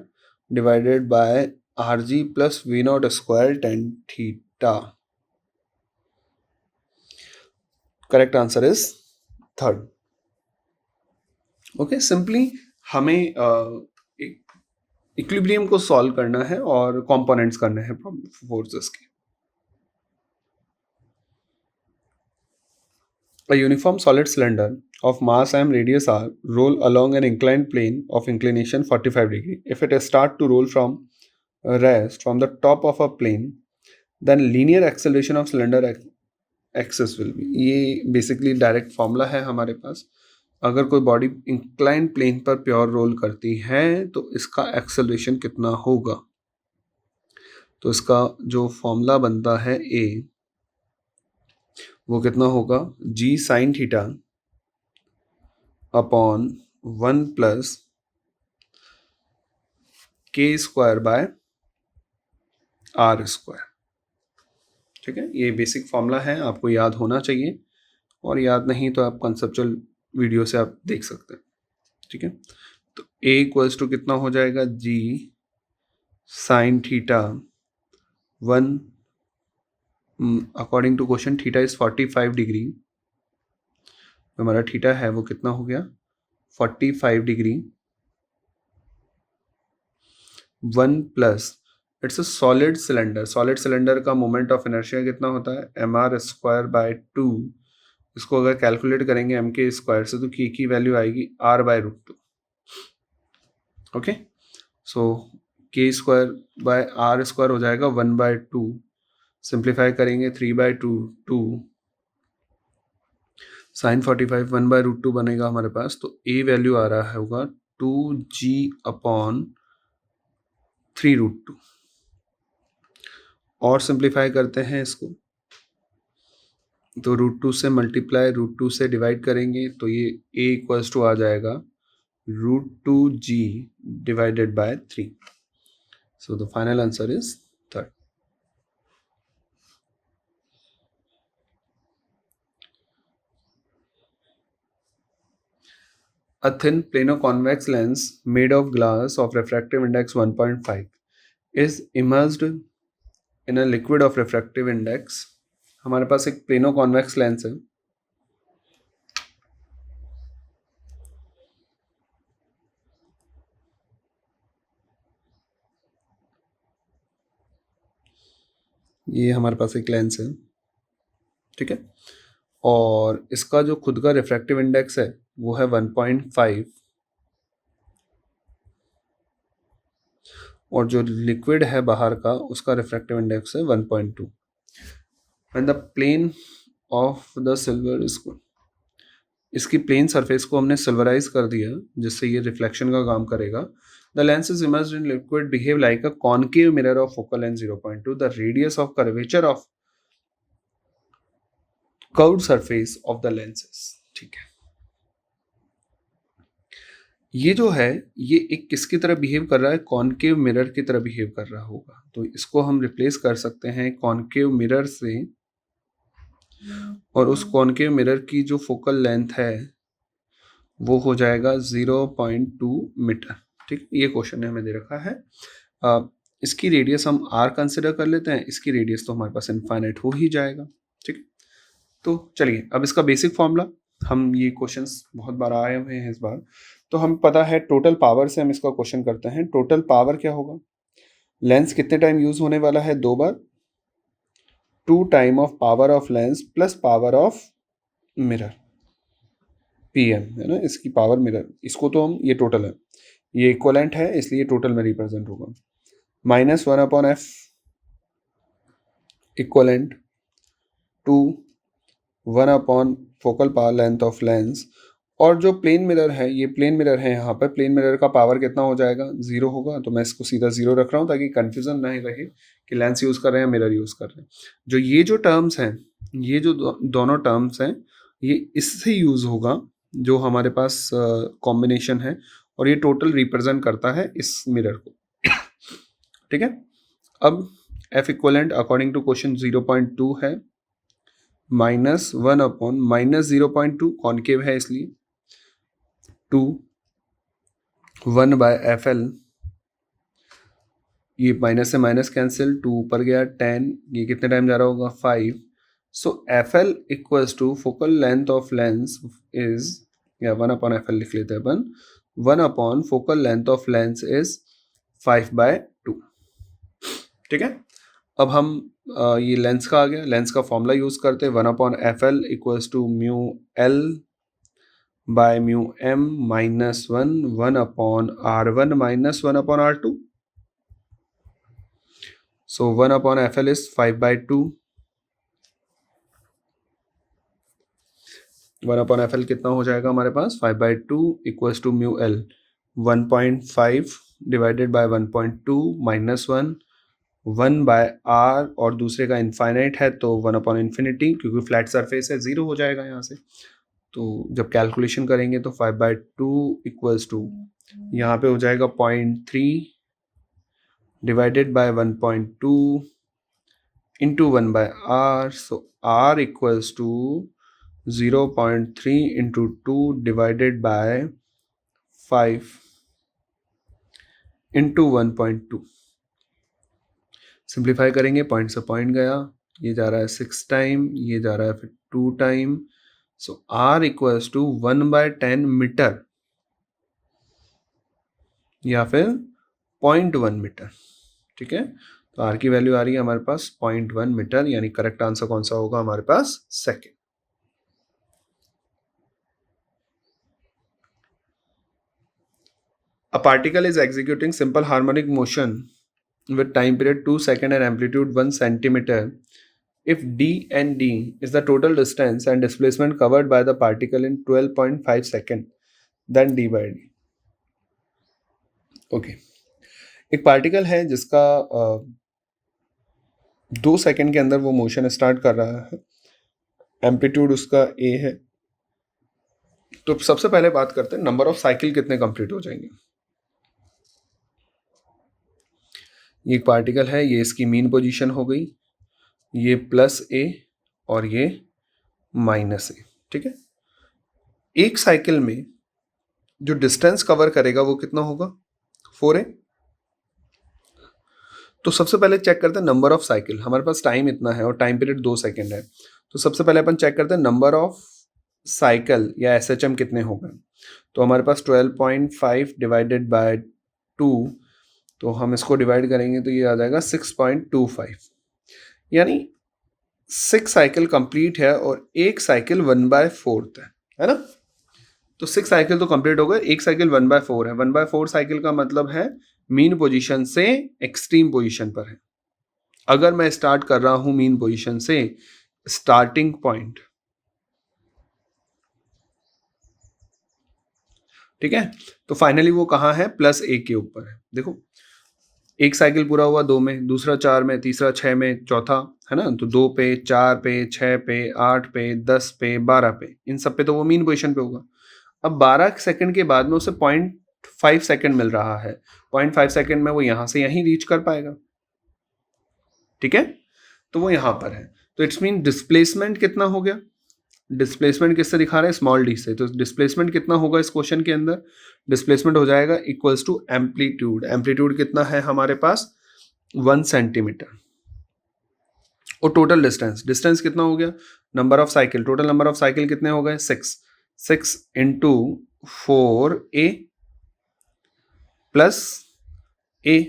divided bye R G plus v0 square tan theta. Correct answer is third. Okay, simply हमें equilibrium को solve करना है और कंपोनेंट्स करने हैं फोर्सेस के। A uniform solid cylinder of mass m radius r roll along an inclined plane of inclination 45 degree. If it start to roll from rest from the top of a plane, then linear acceleration of cylinder axis will be. ये basically direct formula है हमारे पास. अगर कोई body incline plane पर pure role करती है तो इसका एक्सेलरेशन कितना होगा. तो इसका जो फॉर्मूला बनता है ए, वो कितना होगा, जी साइन थीटा अपॉन 1 प्लस के स्क्वायर बाय आर स्क्वायर. ठीक है, ये बेसिक फॉर्मूला है, आपको याद होना चाहिए, और याद नहीं तो आप कंसेप्चुअल वीडियो से आप देख सकते हैं. ठीक है, तो a इक्वल्स टू कितना हो जाएगा, g sine theta 1, according to question theta is 45 degree. हमारा थीटा है वो कितना हो गया, 45 degree. 1 plus, it's a solid cylinder. Solid cylinder का मोमेंट ऑफ इनर्शिया कितना होता है, एम आर स्क्वायर बाय 2. इसको अगर कैलकुलेट करेंगे एम के स्क्वायर से तो के की वैल्यू आएगी आर बाय रूट 2. ओके, सो के स्क्वायर बाय आर स्क्वायर हो जाएगा 1 बाय 2. सिंप्लीफाई करेंगे 3 बाय 2, 2 साइन 45 1 बाय रूट 2 बनेगा हमारे पास. तो ए वैल्यू आ रहा है होगा 2g अपॉन 3 रूट 2. और सिंप्लीफाई करते हैं इसको, तो रूट 2 से मल्टीप्लाई रूट 2 से डिवाइड करेंगे तो ये a इक्वल्स टू आ जाएगा root 2g divided by 3. So the final answer is 3rd. A thin plano-convex lens made of glass of refractive index 1.5 is immersed in a liquid of refractive index. हमारे पास एक plano convex lens है. ये हमारे पास एक lens है, ठीक है, और इसका जो खुद का रिफ्रैक्टिव इंडेक्स है वो है 1.5, और जो लिक्विड है बाहर का उसका रिफ्रैक्टिव इंडेक्स है 1.2. And the plane of the silver इसको, इसकी प्लेन सरफेस को हमने सिल्वराइज कर दिया जिससे ये रिफ्लेक्शन का काम करेगा. The lens is immersed in liquid behave like a concave mirror of focal length 0.2. The radius of curvature of curved surface of the lenses. ठीक है, ये जो है ये एक किसकी तरह बिहेव कर रहा है, कॉन्केव मिरर की तरह बिहेव कर रहा होगा. तो इसको हम रिप्लेस कर सकते हैं कॉन्केव मिरर से, और उस कॉन्केव मिरर की जो फोकल लेंथ है वो हो जाएगा 0.2 मीटर. ठीक, ये क्वेश्चन ने हमें दे रखा है. इसकी रेडियस हम r कंसिडर कर लेते हैं, इसकी रेडियस तो हमारे पास इनफाइनाइट हो ही जाएगा. ठीक, तो चलिए अब इसका बेसिक फॉर्मूला, हम ये क्वेश्चंस बहुत बार आए हुए हैं इस बार, तो हम पता है टोटल पावर से हम इसका क्वेश्चन करते हैं. टोटल पावर क्या होगा, लेंस कितने टाइम यूज होने वाला है, 2 बार, 2 time of power of lens plus power of mirror, PM है ना, इसकी पावर मिरर. इसको तो हम, ये टोटल है, ये इक्वलेंट है इसलिए टोटल में रिप्रेजेंट होगा. -1 upon f equivalent to 1 upon focal power length of lens. और जो प्लेन मिरर है, ये प्लेन मिरर है, यहाँ पर प्लेन मिरर का पावर कितना हो जाएगा, 0 होगा. तो मैं इसको सीधा 0 रख रहा हूँ ताकि कंफ्यूजन नहीं रहे कि लेंस यूज कर रहे हैं मिरर यूज कर रहे हैं. जो ये जो टर्म्स हैं, ये जो दोनों टर्म्स हैं, ये इससे यूज होगा जो हमारे पास कॉम्बिनेशन है, और ये टोटल रिप्रेजेंट करता है इस मिरर को. ठीक है, अब f equivalent according to question 0.2 है, -1 अपॉन -0.2 कॉन्केव है इसलिए 2 1 बाय एफ एल, ये माइनस से माइनस कैंसिल, 2 ऊपर गया 10, ये कितने टाइम जा रहा होगा 5. So f l equals to focal length of lens is, या 1 अपॉन एफ एल लिख लेते हैं अपन, 1 upon focal length of lens is 5/2. ठीक है, अब हम ये लेंस का आ गया, लेंस का फॉर्मूला यूज करते हैं, 1 upon f l equals to mu l by mu m -1, 1 upon R1 -1 upon R2. So 1 upon FL is 5/2. 1 upon FL कितना हो जाएगा हमारे पास? 5/2 equals to mu l 1.5 divided by 1.2 minus 1 by r, और दूसरे का इन्फाइनाइट है तो 1 अपॉन इन्फिनिटी, क्योंकि फ्लैट सरफेस है 0 हो जाएगा यहाँ से। तो जब कैलकुलेशन करेंगे तो 5/2 इक्वल्स टू यहाँ पे हो जाएगा 0.3 divided by 1.2 into 1 by r. So r equals to 0.3 into 2 divided by 5 into 1.2। Simplify करेंगे, पॉइंट से पॉइंट गया, ये जा रहा है 6 टाइम, ये जा रहा है फिर 2 time. So r equals to 1/10 metre या फिर 0.1 मीटर। ठीक है, तो आर की वैल्यू आ रही है हमारे पास 0.1 मीटर, यानी करेक्ट आंसर कौन सा होगा हमारे पास? Second. A particle is executing simple harmonic motion with time period 2 seconds and amplitude 1 centimeter. If d and d is the total distance and displacement covered by the particle in 12.5 seconds, then d by d. Okay, एक particle है जिसका 2 second के अंदर वो motion start कर रहा है, amplitude उसका a है। तो सबसे पहले बात करते हैं नंबर ऑफ साइकिल कितने कंप्लीट हो जाएंगे। ये एक पार्टिकल है, ये इसकी मीन पोजीशन हो गई, ये +a और ये -a। ठीक है, एक साइकिल में जो डिस्टेंस कवर करेगा वो कितना होगा? 4a। तो सबसे पहले चेक करते हैं नंबर ऑफ साइकिल। हमारे पास टाइम इतना है और टाइम पीरियड 2 सेकेंड है, तो सबसे पहले अपन चेक करते हैं नंबर ऑफ साइकिल या SHM कितने हो गए। तो हमारे पास 12.5 डिवाइडेड बाय 2, तो हम इसको डिवाइड करेंगे तो ये आ जाएगा 6.25, यानी 6 साइकिल कंप्लीट है और एक साइकिल 1/4 है ना। तो 6 साइकिल तो कंप्लीट हो गए, एक साइकिल 1/4 है। 1/4 साइकिल का मतलब है मीन पोजीशन से एक्सट्रीम पोजीशन पर है। अगर मैं स्टार्ट कर रहा हूं मीन पोजीशन से, स्टार्टिंग पॉइंट, ठीक है, तो फाइनली वो कहाँ है? +1 के ऊपर है। देखो, एक साइकिल पूरा हुआ 2 में, दूसरा 4 में, तीसरा 6 में, चौथा है ना, तो 2 पे, 4 पे, 6 पे, 8 पे, 10 पे, 12 पे, इन सब पे तो वो मीन पोजीशन पे होगा। अब 12 सेकंड के बाद में उसे 0.5 सेकंड मिल रहा है, 0.5 सेकंड में वो यहां से यहीं रीच कर पाएगा। ठीक है, तो वो यहां पर है, तो इट्स मीन डिस्प्लेसमेंट कितना हो गया? डिस्प्लेसमेंट किससे दिखा रहे हैं? स्मॉल डी से। तो डिस्प्लेसमेंट कितना होगा इस क्वेश्चन के अंदर? डिस्प्लेसमेंट हो जाएगा इक्वल्स टू एम्पलीट्यूड। एम्पलीट्यूड कितना है हमारे पास? 1 सेंटीमीटर। और टोटल डिस्टेंस, डिस्टेंस कितना हो गया? Number of cycle, total number of cycle कितने हो गए? 6 इंटू 4a प्लस a,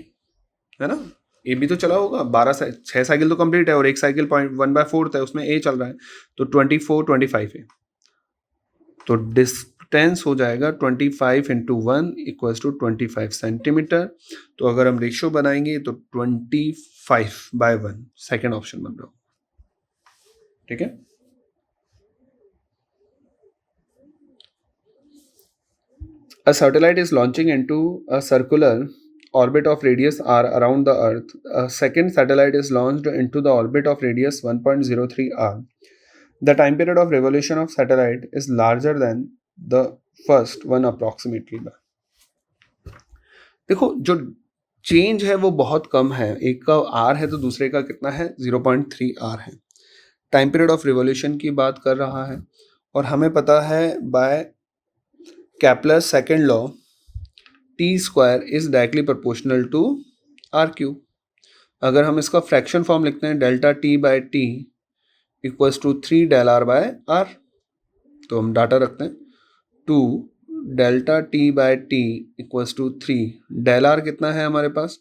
है ना। ए भी तो चला होगा, 6 साइकिल तो कंप्लीट है और एक साइकिल 1/4 है, उसमें ए चल रहा है, तो 24 25 है। तो डिस्टेंस हो जाएगा 25 इंटू 1 इक्वल्स टू 25 सेंटीमीटर। तो अगर हम रेशियो बनाएंगे तो 25/1 सेकेंड ऑप्शन बन रहा। ठीक है, a satellite is launching into a circular orbit of radius r around the earth. A second satellite is launched into the orbit of radius 1.03 r. The time period of revolution of satellite is larger than the first one approximately by. देखो, जो change है वो बहुत कम है, एक का r है तो दूसरे का कितना है? 0.3 r है। टाइम पीरियड ऑफ रिवोल्यूशन की बात कर रहा है और हमें पता है bye Kepler's second law t square is directly proportional to r cube. अगर हम इसका फ्रैक्शन फॉर्म लिखते हैं delta t by t equals to 3 del r by r, तो हम डाटा रखते हैं 2 delta t by t equals to 3 del r कितना है हमारे पास?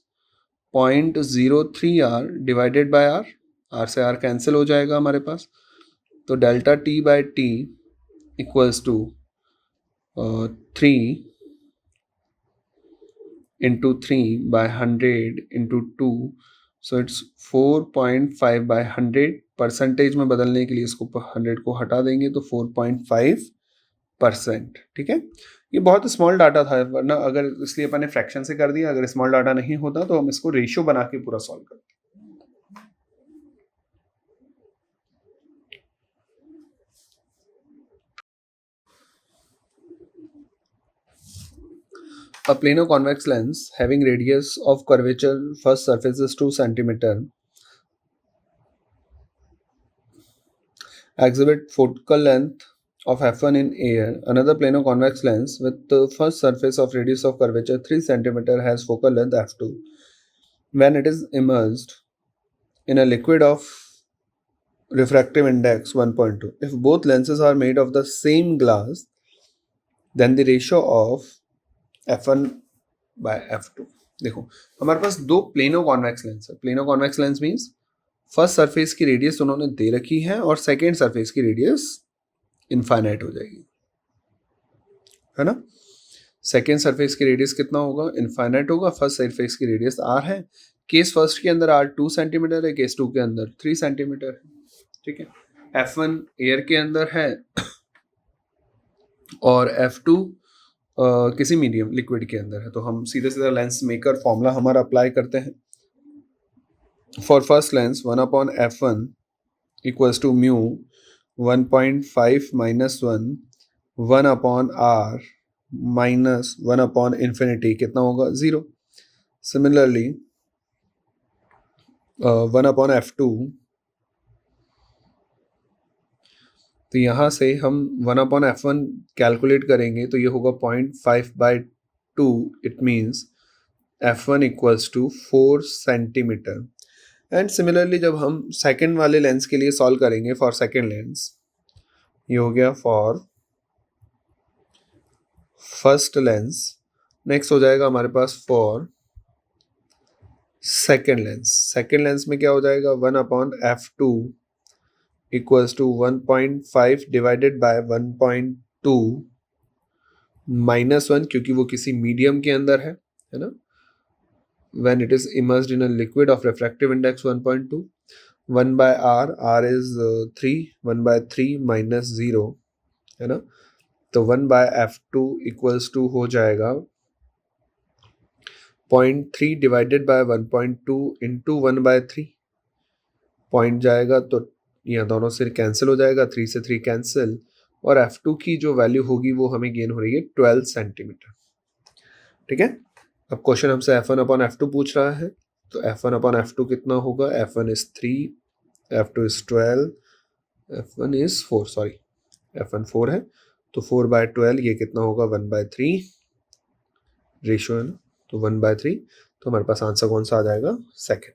0.03 r divided by r, r से r कैंसिल हो जाएगा हमारे पास, तो delta t by t equals to 3 into 3 by 100 into 2, so it's 4.5 by 100. Percentage में बदलने के लिए इसको 100 को हटा देंगे तो 4.5%. ठीक है, ये बहुत स्मॉल डाटा था, वरना अगर इसलिए अपन ने फ्रैक्शन से कर दिया, अगर स्मॉल डाटा नहीं होता तो हम इसको रेशियो बना के पूरा सॉल्व करते. A plano convex lens having radius of curvature first surface is 2 centimeter exhibit focal length of f1 in air. Another plano convex lens with the first surface of radius of curvature 3 centimeter has focal length f2 when it is immersed in a liquid of refractive index 1.2. If both lenses are made of the same glass, then the ratio of f1 by f2. देखो हमारे पास दो plano convex lens है. Plano convex lens means first surface की radius उन्होंने दे रखी है और second surface की रेडियस इनफाइनाइट हो जाएगी, है ना. सेकेंड सरफेस की रेडियस कितना होगा, इनफाइनाइट होगा. फर्स्ट सरफेस की रेडियस r है. केस फर्स्ट के अंदर r 2 सेंटीमीटर है, केस टू के अंदर 3 सेंटीमीटर है. ठीक है, f1 एयर के अंदर है और f2 किसी मीडियम लिक्विड के अंदर है. तो हम सीधे सीधा लेंस मेकर फॉर्मूला हमारा अप्लाई करते हैं. For first lens 1/f1 equals to mu 1.5 minus 1/r minus 1/infinity कितना होगा, 0. सिमिलरली 1/f2, तो यहाँ से हम 1/f1 कैलकुलेट करेंगे तो ये होगा 0.5/2. It means f1 equals to 4 centimetre. And similarly जब हम सेकेंड वाले लेंस के लिए सॉल्व करेंगे फॉर सेकेंड लेंस, ये हो गया फॉर फर्स्ट लेंस. नेक्स्ट हो जाएगा हमारे पास for second lens. Second lens में क्या हो जाएगा, 1/f2 equals to 1.5 divided by 1.2 minus 1, क्योंकि वो किसी मीडियम के अंदर है ना. When it is immersed in a liquid of refractive index 1.2, 1/r, r is 3, 1/3 minus 0, है ना. तो 1/f2 इक्वल्स टू हो जाएगा 0.3 डिवाइडेड बाय 1.2 इंटू 1/3. पॉइंट जाएगा तो यह दोनों से कैंसिल हो जाएगा, 3 से 3 कैंसिल, और f2 की जो वैल्यू होगी वो हमें गेन हो रही है 12 सेंटीमीटर. ठीक है, अब क्वेश्चन हमसे f1/f2 पूछ रहा है, तो f1/f2 कितना होगा, f1 is 3, f2 is 12, f1 is 4, sorry f1 4 है, तो 4/12 ये कितना होगा, 1/3 रेशियो है ना, तो 1/3. तो हमारे पास आंसर कौन सा आ जाएगा, second.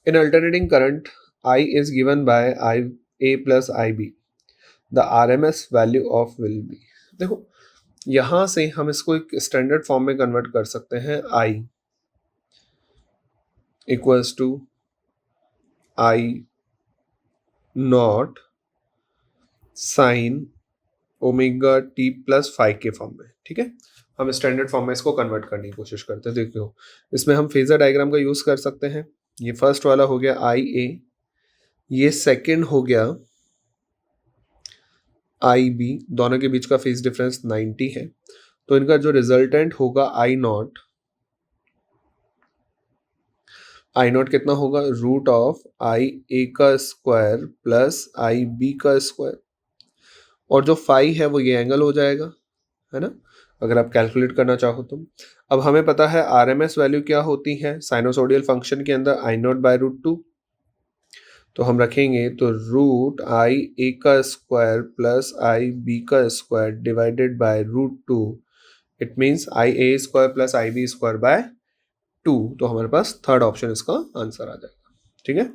In alternating current, I is given by IA plus IB. The RMS value of will be. देखो यहाँ से हम इसको एक स्टैंडर्ड फॉर्म में कन्वर्ट कर सकते हैं. I equals to I naught sine omega t plus five के फॉर्म में. ठीक है, हम स्टैंडर्ड फॉर्म में इसको कन्वर्ट करने की कोशिश करते हैं. देखो इसमें हम फेजर डायग्राम का यूज कर सकते हैं. ये फर्स्ट वाला हो गया IA, ये सेकंड हो गया IB. दोनों के बीच का फेज डिफरेंस 90 है, तो इनका जो रिजल्टेंट होगा I नॉट कितना होगा, रूट ऑफ IA का स्क्वायर प्लस IB का स्क्वायर, और जो फाई है वो ये एंगल हो जाएगा, है ना, अगर आप कैलकुलेट करना चाहो तो. अब हमें पता है RMS वैल्यू क्या होती है साइनोसोडियल फंक्शन के अंदर, I नॉट बाय √2. तो हम रखेंगे तो रूट IA का स्क्वायर प्लस IB का square divided by √2. It means IA square plus IB square by 2. तो हमारे पास थर्ड ऑप्शन इसका आंसर आ जाएगा. ठीक है,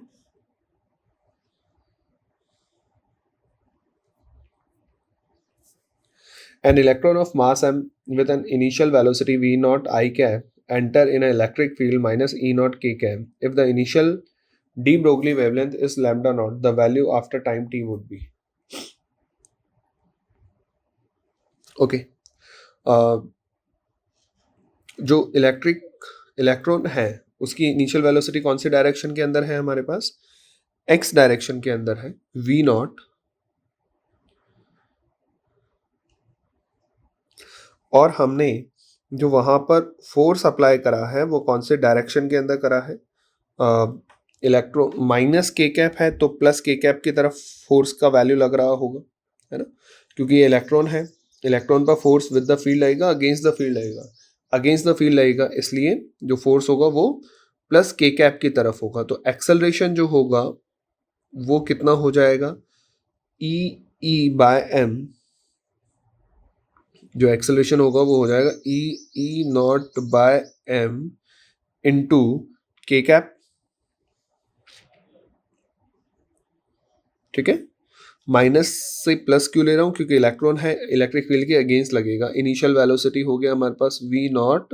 an electron of mass m with an initial velocity v naught I cap enter in an electric field minus E naught k cap. If the initial de Broglie wavelength is lambda naught, the value after time t would be. Okay. जो electron है उसकी initial velocity कौन से direction के अंदर है हमारे पास, x direction के अंदर है, v नॉट, और हमने जो वहां पर फोर्स अप्लाई करा है वो कौन से डायरेक्शन के अंदर करा है, इलेक्ट्रो माइनस के कैप है तो प्लस के कैप की तरफ फोर्स का वैल्यू लग रहा होगा, है ना, क्योंकि ये इलेक्ट्रॉन है, इलेक्ट्रॉन पर फोर्स विद द फील्ड लगेगा, अगेंस्ट द फील्ड लगेगा, अगेंस्ट द फील्ड लगेगा, इसलिए जो फोर्स होगा वो प्लस के कैप की तरफ होगा। तो एक्सेलरेशन जो होगा वो कितना हो जाएगा, ई बाय एम, जो एक्सेलरेशन होगा वो हो जाएगा ई नॉट बाय एम इंटू के कैप, ठीक है। माइनस से प्लस क्यों ले रहा हूं, क्योंकि इलेक्ट्रॉन है, इलेक्ट्रिक फील्ड के अगेंस्ट लगेगा। इनिशियल वेलोसिटी हो गया हमारे पास v नॉट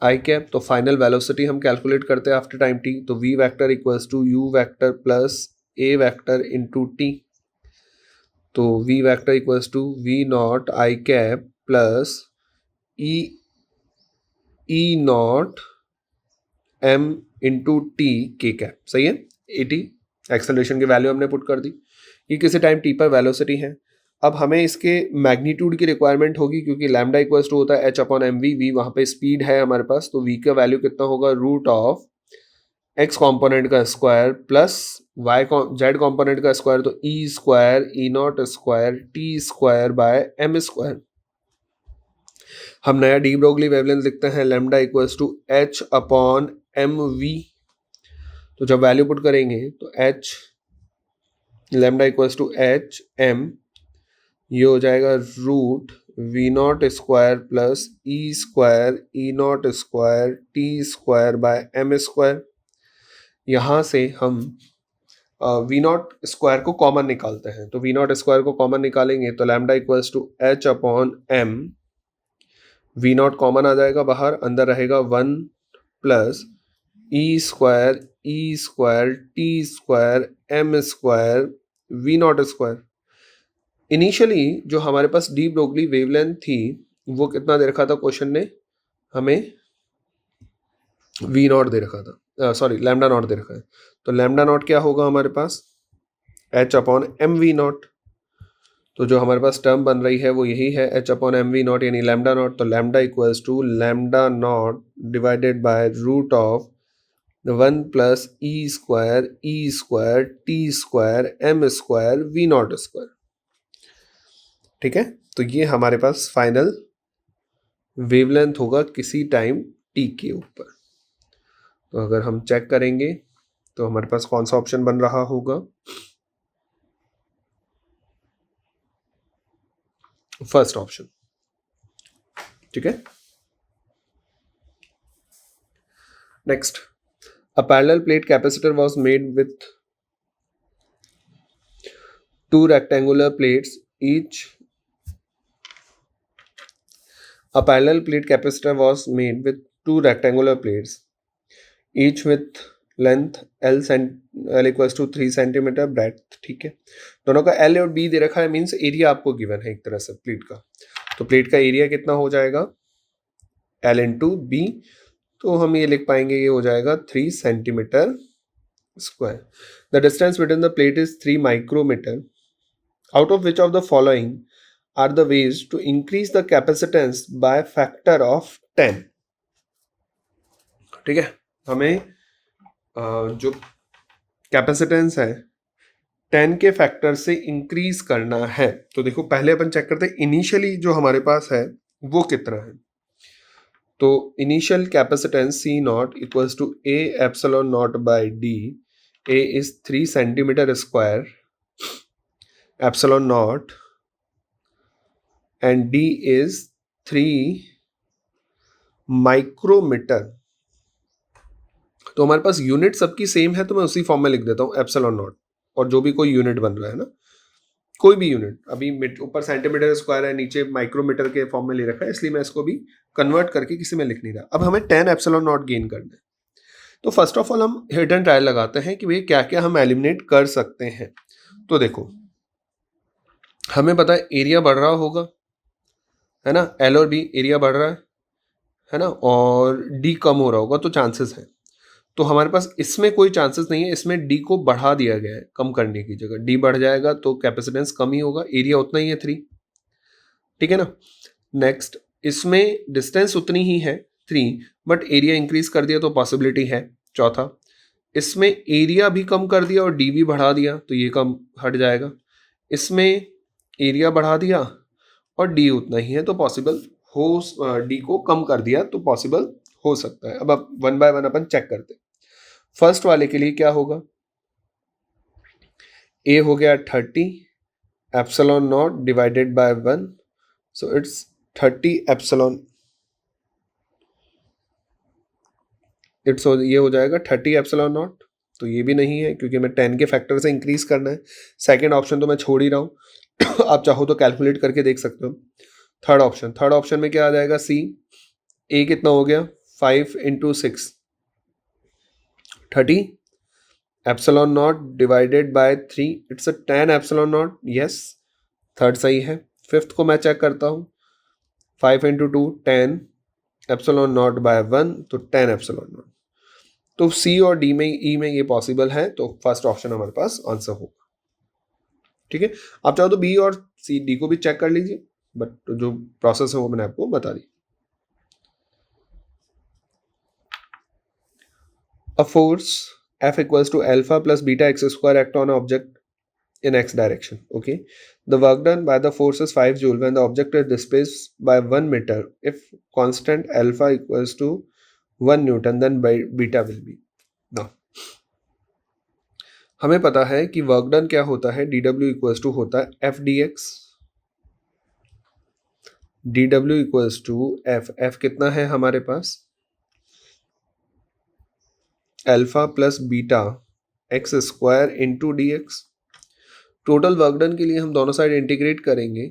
आई कैप, तो फाइनल वेलोसिटी हम कैलकुलेट करते हैं आफ्टर टाइम t, तो v vector equals to u vector plus a vector into t, तो v vector equals to v naught i cap plus e naught m into t k cap, सही है। 80 acceleration की value हमने put कर दी, ये किसी time t पर velocity है। अब हमें इसके मैग्नीट्यूड की रिक्वायरमेंट होगी, क्योंकि लैम्डा इक्वल्स टू होता है h अपॉन एम वी, वहाँ पे स्पीड है हमारे पास, तो v का वैल्यू कितना होगा, रूट ऑफ x कॉम्पोनेंट का square plus y z component का स्क्वायर, तो e square e naught square t square by m square. हम नया डी ब्रोगली वेवलेंथ लिखते हैं, lambda equals to h upon m v, तो जब वैल्यू पुट करेंगे तो h lambda equals to h m, ये हो जाएगा root v naught square plus e naught square t square by m square. यहाँ से हम वी नॉट स्क्वायर को कॉमन निकालते हैं, तो वी नॉट स्क्वायर को कॉमन निकालेंगे तो lambda equals to h upon m, v naught common आ जाएगा बाहर, अंदर रहेगा 1 plus e square t square m square v naught square. Initially जो हमारे पास डी ब्रोगली वेवलेंथ थी वो कितना दे रखा था, क्वेश्चन ने हमें वी नॉट दे रखा था, सॉरी लैम्डा नॉट दे रखा है, तो लैम्डा नॉट क्या होगा हमारे पास, h upon m v naught, तो जो हमारे पास टर्म बन रही है वो यही है h upon m v naught यानी लैम्डा नॉट, तो lambda equals to lambda naught divided by root of 1 plus e square t square m square v naught square, ठीक है। तो ये हमारे पास फाइनल वेवलेंथ होगा किसी टाइम टी के ऊपर। तो अगर हम चेक करेंगे तो हमारे पास कौन सा ऑप्शन बन रहा होगा, फर्स्ट ऑप्शन, ठीक है। Next, a parallel plate capacitor was made with two rectangular plates each. A parallel plate capacitor was made with two rectangular plates each with length L equals to 3 centimetre, breadth, ठीक है। दोनों का L और B दे रखा है, means area आपको given है एक तरह से प्लेट का, तो प्लेट का एरिया कितना हो जाएगा L इंटू बी, तो हम ये लिख पाएंगे ये हो जाएगा 3 centimetre square. The distance between the plate is 3 micrometre, out of which of the following are the ways to increase the capacitance by factor of 10, ठीक है। हमें जो कैपेसिटेंस है 10 के फैक्टर से इंक्रीज करना है, तो देखो पहले अपन चेक करते हैं इनिशियली जो हमारे पास है वो कितना है, तो initial capacitance C nought equals to A epsilon nought by D, A is 3 centimetre square epsilon nought and D is 3 micrometre. तो हमारे पास यूनिट सबकी सेम है, तो मैं उसी फॉर्म में लिख देता हूँ एप्सिलॉन नॉट, और जो भी कोई यूनिट बन रहा है ना, कोई भी यूनिट, अभी ऊपर सेंटीमीटर स्क्वायर है नीचे माइक्रोमीटर के फॉर्म में ले रखा है, इसलिए मैं इसको भी कन्वर्ट करके किसी में लिख नहीं रहा। अब हमें 10 एप्सिलॉन नॉट गेन करना है, तो फर्स्ट ऑफ ऑल हम हिट एंड ट्रायल लगाते हैं कि भाई क्या क्या हम एलिमिनेट कर सकते हैं। तो देखो हमें पता है एरिया बढ़ रहा होगा, है ना, एल और बी एरिया बढ़ रहा है, है ना, और डी कम हो रहा होगा तो चांसेस है। तो हमारे पास इसमें कोई चांसेस नहीं है, इसमें डी को बढ़ा दिया गया है कम करने की जगह। डी बढ़ जाएगा तो कैपेसिटेंस कम ही होगा, एरिया उतना ही है 3। ठीक है ना। नेक्स्ट, इसमें डिस्टेंस उतनी ही है 3, बट एरिया इंक्रीज कर दिया तो पॉसिबिलिटी है। चौथा, इसमें एरिया भी कम कर दिया और डी भी बढ़ा दिया तो ये कम हट जाएगा। इसमें एरिया बढ़ा दिया और डी उतना ही है तो पॉसिबल हो, डी को कम कर दिया तो पॉसिबल हो सकता है। अब आप वन बाय वन अपन चेक करते हैं। फर्स्ट वाले के लिए क्या होगा, ए हो गया 30 epsilon not divided by 1, so it's 30 epsilon, ये हो जाएगा 30 एप्सिलॉन नॉट। तो ये भी नहीं है क्योंकि मैं 10 के फैक्टर से इंक्रीज करना है। सेकेंड ऑप्शन तो मैं छोड़ ही रहा हूँ आप चाहो तो कैलकुलेट करके देख सकते हो। थर्ड ऑप्शन में क्या आ जाएगा, सी। ए कितना हो गया, 5 into 6 30 epsilon not divided by 3, it's a 10 epsilon not. Yes, third सही है। फिफ्थ को मैं चेक करता हूँ, 5 इंटू 2 10 एप्सिलॉन नॉट बाय 1, तो 10 एप्सिलॉन नॉट। तो सी और डी में, ई में ये पॉसिबल है, तो फर्स्ट ऑप्शन हमारे पास आंसर होगा। ठीक है, आप चाहो तो बी और सी डी को भी चेक कर लीजिए, बट जो प्रोसेस है वो मैंने आपको बता दी। A force F equals to alpha plus beta x square act on an object in x direction. Okay. The work done by the force is 5 joule when the object is displaced by 1 meter. If constant alpha equals to 1 Newton, then beta will be. Now, हमें पता है कि work done क्या होता है, dw equals to होता है f d x. dw equals to f कितना है हमारे पास, alpha plus beta x square into D x. Total work done के लिए हम दोनों साइड इंटीग्रेट करेंगे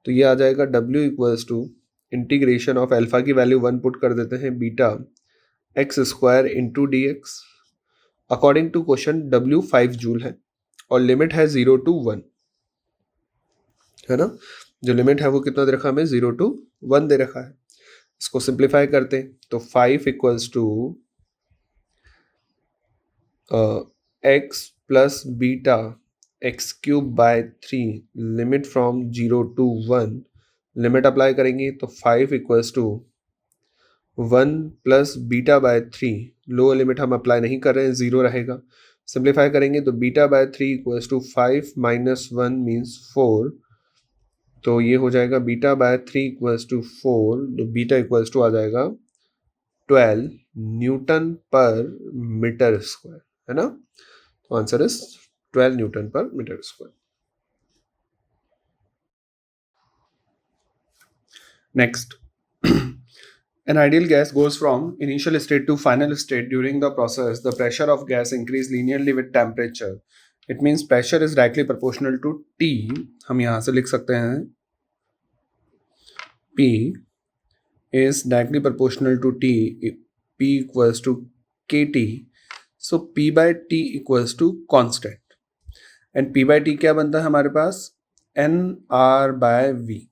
तो ये आ जाएगा w equals to integration of alpha की वैल्यू 1 पुट कर देते हैं, beta x square into D X. According to question w 5 joule है और लिमिट है 0 to 1, है ना। जो लिमिट है वो कितना दे रखा है हमें, 0 to 1 दे रखा है। इसको सिंप्लीफाई करते हैं तो 5 equals to X plus beta X cube by 3, limit from 0 to 1, limit apply करेंगे तो 5 equals to 1 plus beta by 3, lower limit हम अप्लाई नहीं कर रहे हैं, 0 रहेगा। सिंप्लीफाई करेंगे तो beta by 3 equals to 5 minus 1 means 4, तो ये हो जाएगा बीटा बाय 3 इक्वल्स टू 4, तो बीटा इक्वल्स टू आ जाएगा 12 न्यूटन पर मीटर स्क्वायर, है ना। तो answer is 12 newton per metre square. Next, an ideal gas goes from initial state to final state. During the process, the pressure of gas increase linearly with temperature. It means pressure is directly proportional to T. हम यहाँ से लिख सकते हैं P is directly proportional to T. P equals to KT. So P by T equals to constant. And P by T क्या बनता है हमारे पास, NR by V.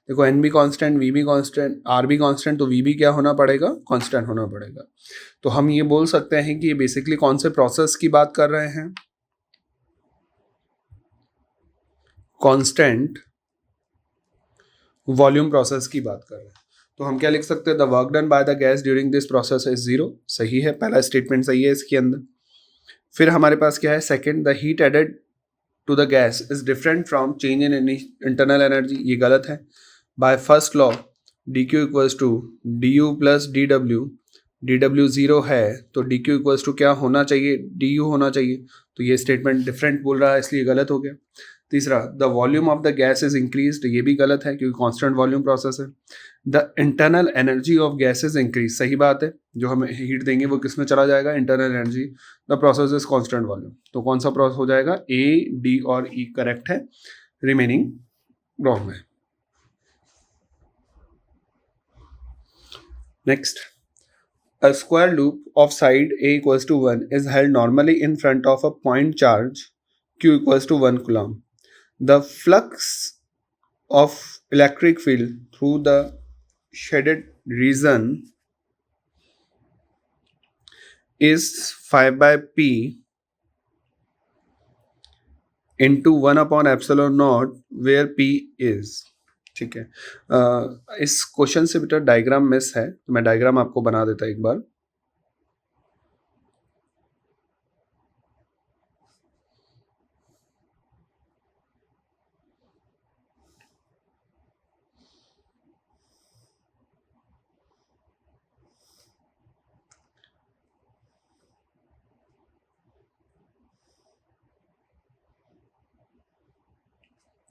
देखो एन भी कांस्टेंट, वी भी कांस्टेंट, आर भी कांस्टेंट, तो वी भी क्या होना पड़ेगा, कांस्टेंट होना पड़ेगा। तो हम ये बोल सकते हैं कि ये बेसिकली कौन से प्रोसेस की बात कर रहे हैं, कांस्टेंट वॉल्यूम प्रोसेस की बात कर रहे हैं। तो हम क्या लिख सकते हैं, the work done by the gas during this process is 0। सही है, पहला स्टेटमेंट सही है इसके अंदर। फिर हमारे पास क्या है, second, the heat added to the gas is different from change in internal energy, ये गलत है। By first law D Q equals to D U plus D W, D W 0 है तो डी क्यू इक्वल्स टू क्या होना चाहिए, D you होना चाहिए। तो ये स्टेटमेंट डिफरेंट बोल रहा है इसलिए गलत हो गया। तीसरा, the volume of the gas is increase, ये भी गलत है क्योंकि कांस्टेंट वॉल्यूम प्रोसेस है। The internal energy of gas is increase, सही बात है, जो हमें हीट देंगे वो किस में चला जाएगा, internal energy. The process is constant volume, तो कौन सा प्रोसेस हो जाएगा, ए डी और ई करेक्ट है, रिमेनिंग रॉन्ग है। Next, a square loop of side A equals to 1 is held normally in front of a point charge Q equals to 1 coulomb. The flux of electric field through the shaded region is 5 by p into 1 upon epsilon naught where p is। ठीक है, इस question से बेटा diagram miss है, तो मैं diagram आपको बना देता एक बार।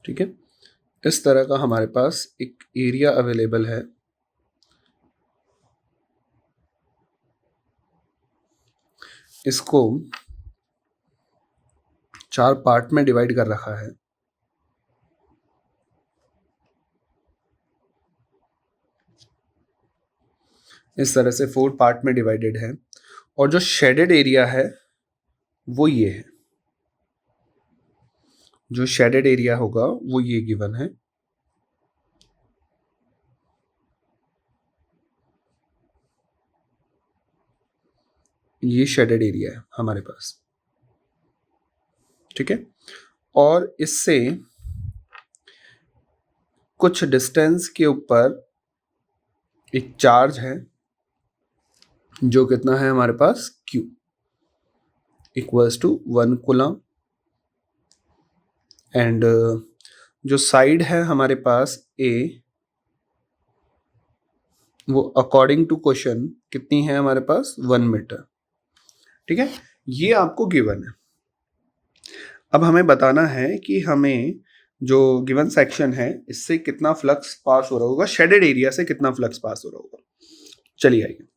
ठीक है, इस तरह का हमारे पास एक एरिया अवेलेबल है। इसको 4 पार्ट में डिवाइड कर रखा है। इस तरह से 4 पार्ट में डिवाइडेड है, और जो शेडेड एरिया है वो ये है। जो शेडेड एरिया होगा वो ये गिवन है। ये शेडेड एरिया है हमारे पास। ठीक है, और इससे कुछ डिस्टेंस के ऊपर एक चार्ज है जो कितना है हमारे पास, Q equals to 1 coulomb. And जो साइड है हमारे पास A, वो अकॉर्डिंग टू क्वेश्चन कितनी है हमारे पास, 1 मीटर। ठीक है, ये आपको गिवन है। अब हमें बताना है कि हमें जो गिवन सेक्शन है इससे कितना फ्लक्स पास हो रहा होगा, शेडेड एरिया से कितना फ्लक्स पास हो रहा होगा। चलिए आइए,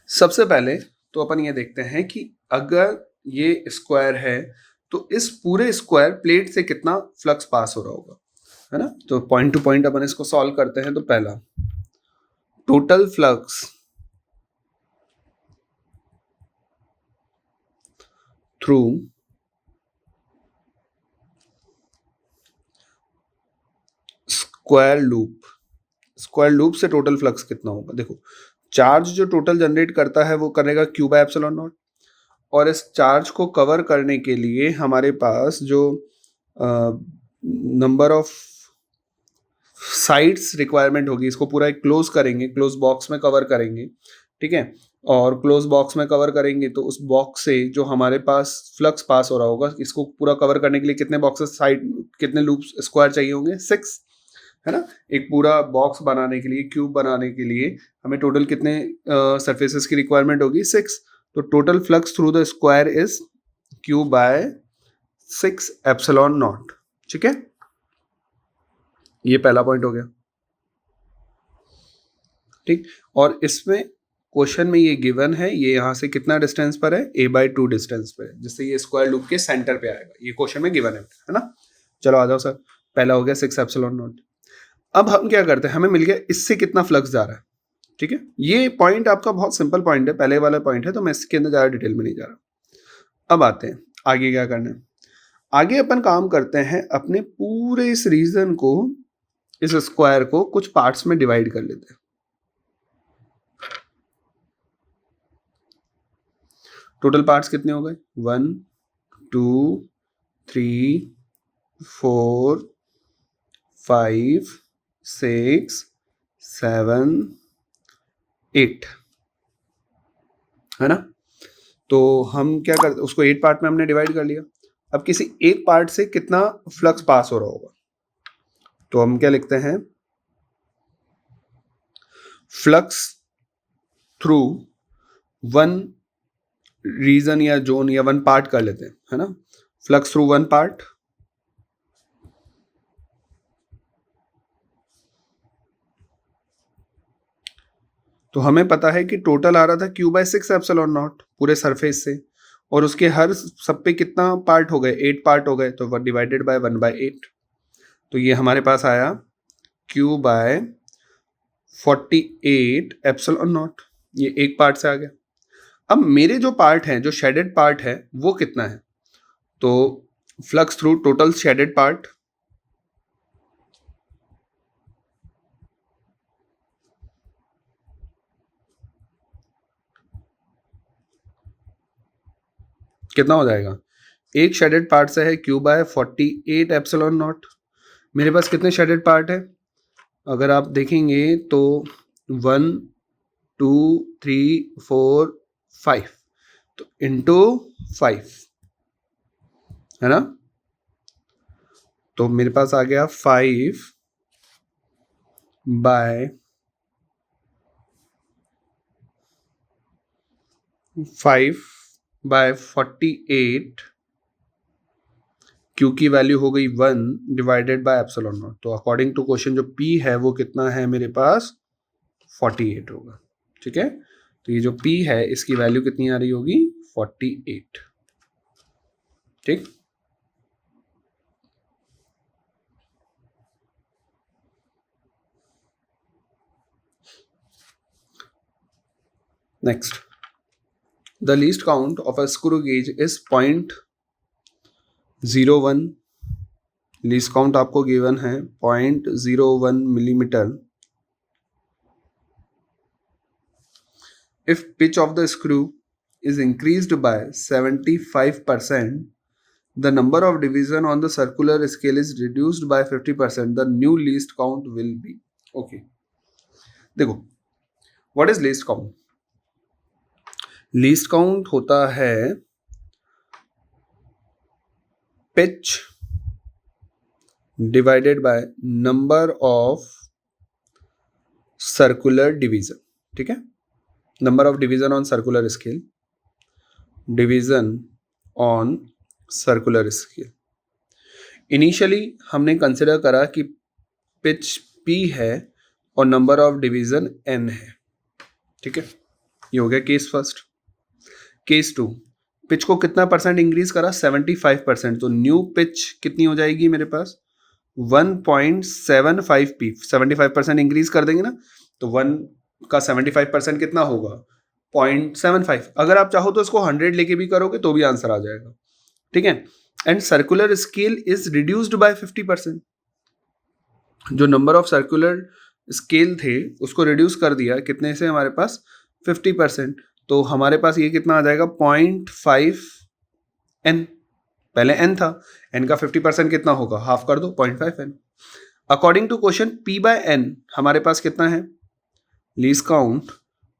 सबसे पहले तो अपन ये देखते हैं कि अगर ये स्क्वायर है तो इस पूरे स्क्वायर प्लेट से कितना फ्लक्स पास हो रहा होगा, है ना। तो पॉइंट टू पॉइंट अपन इसको सॉल्व करते हैं। तो पहला, total flux through square loop से टोटल फ्लक्स कितना होगा। देखो, चार्ज जो टोटल जनरेट करता है वो करेगा Q बाय एप्सिलॉन नॉट, और इस चार्ज को कवर करने के लिए हमारे पास जो नंबर ऑफ साइड्स रिक्वायरमेंट होगी, इसको पूरा एक क्लोज करेंगे, क्लोज बॉक्स में कवर करेंगे। ठीक है, और क्लोज बॉक्स में कवर करेंगे तो उस बॉक्स से जो हमारे पास फ्लक्स पास हो रहा होगा, इसको पूरा कवर करने के लिए कितने बॉक्सेस साइड, कितने लूप स्क्वायर चाहिए होंगे, 6, है ना। एक पूरा बॉक्स बनाने के लिए, क्यूब बनाने के लिए हमें टोटल कितने सरफेसेस की रिक्वायरमेंट होगी, 6। तो total flux through the square is Q by 6 epsilon nought. ठीक है, ये पहला पॉइंट हो गया। ठीक, और इसमें क्वेश्चन में ये गिवन है, ये यहां से कितना डिस्टेंस पर है, A/2 डिस्टेंस पर है, जिससे ये स्क्वायर लूप के सेंटर पे आएगा। ये क्वेश्चन में गिवन है ना। चलो आ जाओ सर, पहला हो गया 6 एप्सिलॉन नॉट। अब हम क्या करते हैं, हमें मिल गया इससे कितना फ्लक्स जा रहा है। ठीक है, ये पॉइंट आपका बहुत सिंपल पॉइंट है, पहले वाला पॉइंट है, तो मैं इसके अंदर ज़्यादा डिटेल में नहीं जा रहा। अब आते हैं आगे क्या करना है। आगे अपन काम करते हैं, अपने पूरे इस रीजन को, इस स्क्वायर को कुछ पार्ट्स में डिवाइड कर लेते हैं। टोटल पार्ट्स कितने हो गए, 1 2 3 4 5 6 7 8, है ना। तो हम क्या करते, उसको 8 पार्ट में हमने डिवाइड कर लिया। अब किसी एक पार्ट से कितना फ्लक्स पास हो रहा होगा, तो हम क्या लिखते हैं, फ्लक्स थ्रू वन रीजन या जोन या वन पार्ट कर लेते हैं, है ना। फ्लक्स थ्रू वन पार्ट, तो हमें पता है कि टोटल आ रहा था Q बाय 6 एप्सिलॉन नॉट पूरे सरफेस से, और उसके हर सब पे कितना पार्ट हो गए, 8 पार्ट हो गए, तो डिवाइडेड बाय 1/8। तो ये हमारे पास आया Q बाय 48 एप्सिलॉन नॉट, ये एक पार्ट से आ गया। अब मेरे जो पार्ट हैं, जो शेडेड पार्ट है, वो कितना है, तो flux through total shaded part, कितना हो जाएगा, एक शेडेड पार्ट से है क्यू बाय 48 एप्सिलॉन नॉट। मेरे पास कितने शेडेड पार्ट है, अगर आप देखेंगे तो 1 2 3 4 5, तो इंटू 5 है ना, तो मेरे पास आ गया 5 बाय 48, क्यू की वैल्यू हो गई 1 डिवाइडेड बाय एप्सिलॉन नॉट। तो अकॉर्डिंग टू क्वेश्चन जो पी है वो कितना है मेरे पास, 48 होगा। ठीक है, तो ये जो पी है इसकी वैल्यू कितनी आ रही होगी, 48। ठीक, next, the least count of a screw gauge is 0.01, least count आपको गिवन है 0.01 millimetre. If pitch of the screw is increased by 75%, the number of division on the circular scale is reduced by 50%. The new least count will be, okay, देखो, what is least count? least count होता है pitch divided by number of circular division। ठीक है, number of division on circular scale, division on circular scale। Initially हमने consider करा कि pitch P है और नंबर ऑफ डिवीजन N है। ठीक है, ये हो गया case first. Case two, pitch को कितना परसेंट इंक्रीज करा, 75%, तो न्यू पिच कितनी हो जाएगी मेरे पास, 1.75 पी। 75% इंक्रीज कर देंगे ना, तो 1 का 75% कितना होगा, 0.75। अगर आप चाहो तो इसको 100 लेके भी करोगे तो भी आंसर आ जाएगा। ठीक है, and circular scale is reduced by 50%, जो नंबर ऑफ सर्कुलर स्केल थे उसको रिड्यूस कर दिया कितने से, हमारे पास 50%, तो हमारे पास ये कितना आ जाएगा, 0.5 n। पहले n था, n का 50% कितना होगा, हाफ कर दो, 0.5 n। According to question p by n हमारे पास कितना है, least count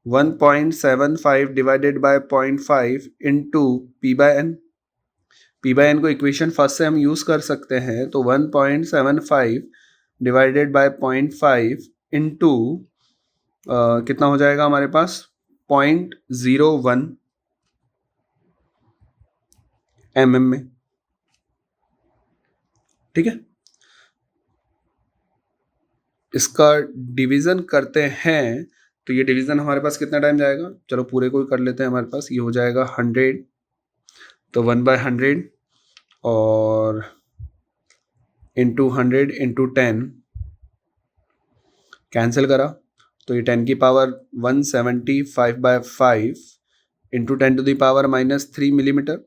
1.75 divided by 0.5 into p by n। p by n को इक्वेशन फर्स्ट से हम यूज कर सकते हैं, तो 1.75 डिवाइडेड बाय 0.5 इंटू कितना हो जाएगा हमारे पास, 0.01 mm में। ठीक है, इसका डिवीजन करते हैं तो ये डिवीजन हमारे पास कितना टाइम जाएगा, चलो पूरे को ही कर लेते हैं, हमारे पास ये हो जाएगा 100, तो 1/100 और इंटू 100 इंटू 10 कैंसिल करा, तो ये 10 की पावर 175/5 इंटू 10⁻³ मिलीमीटर।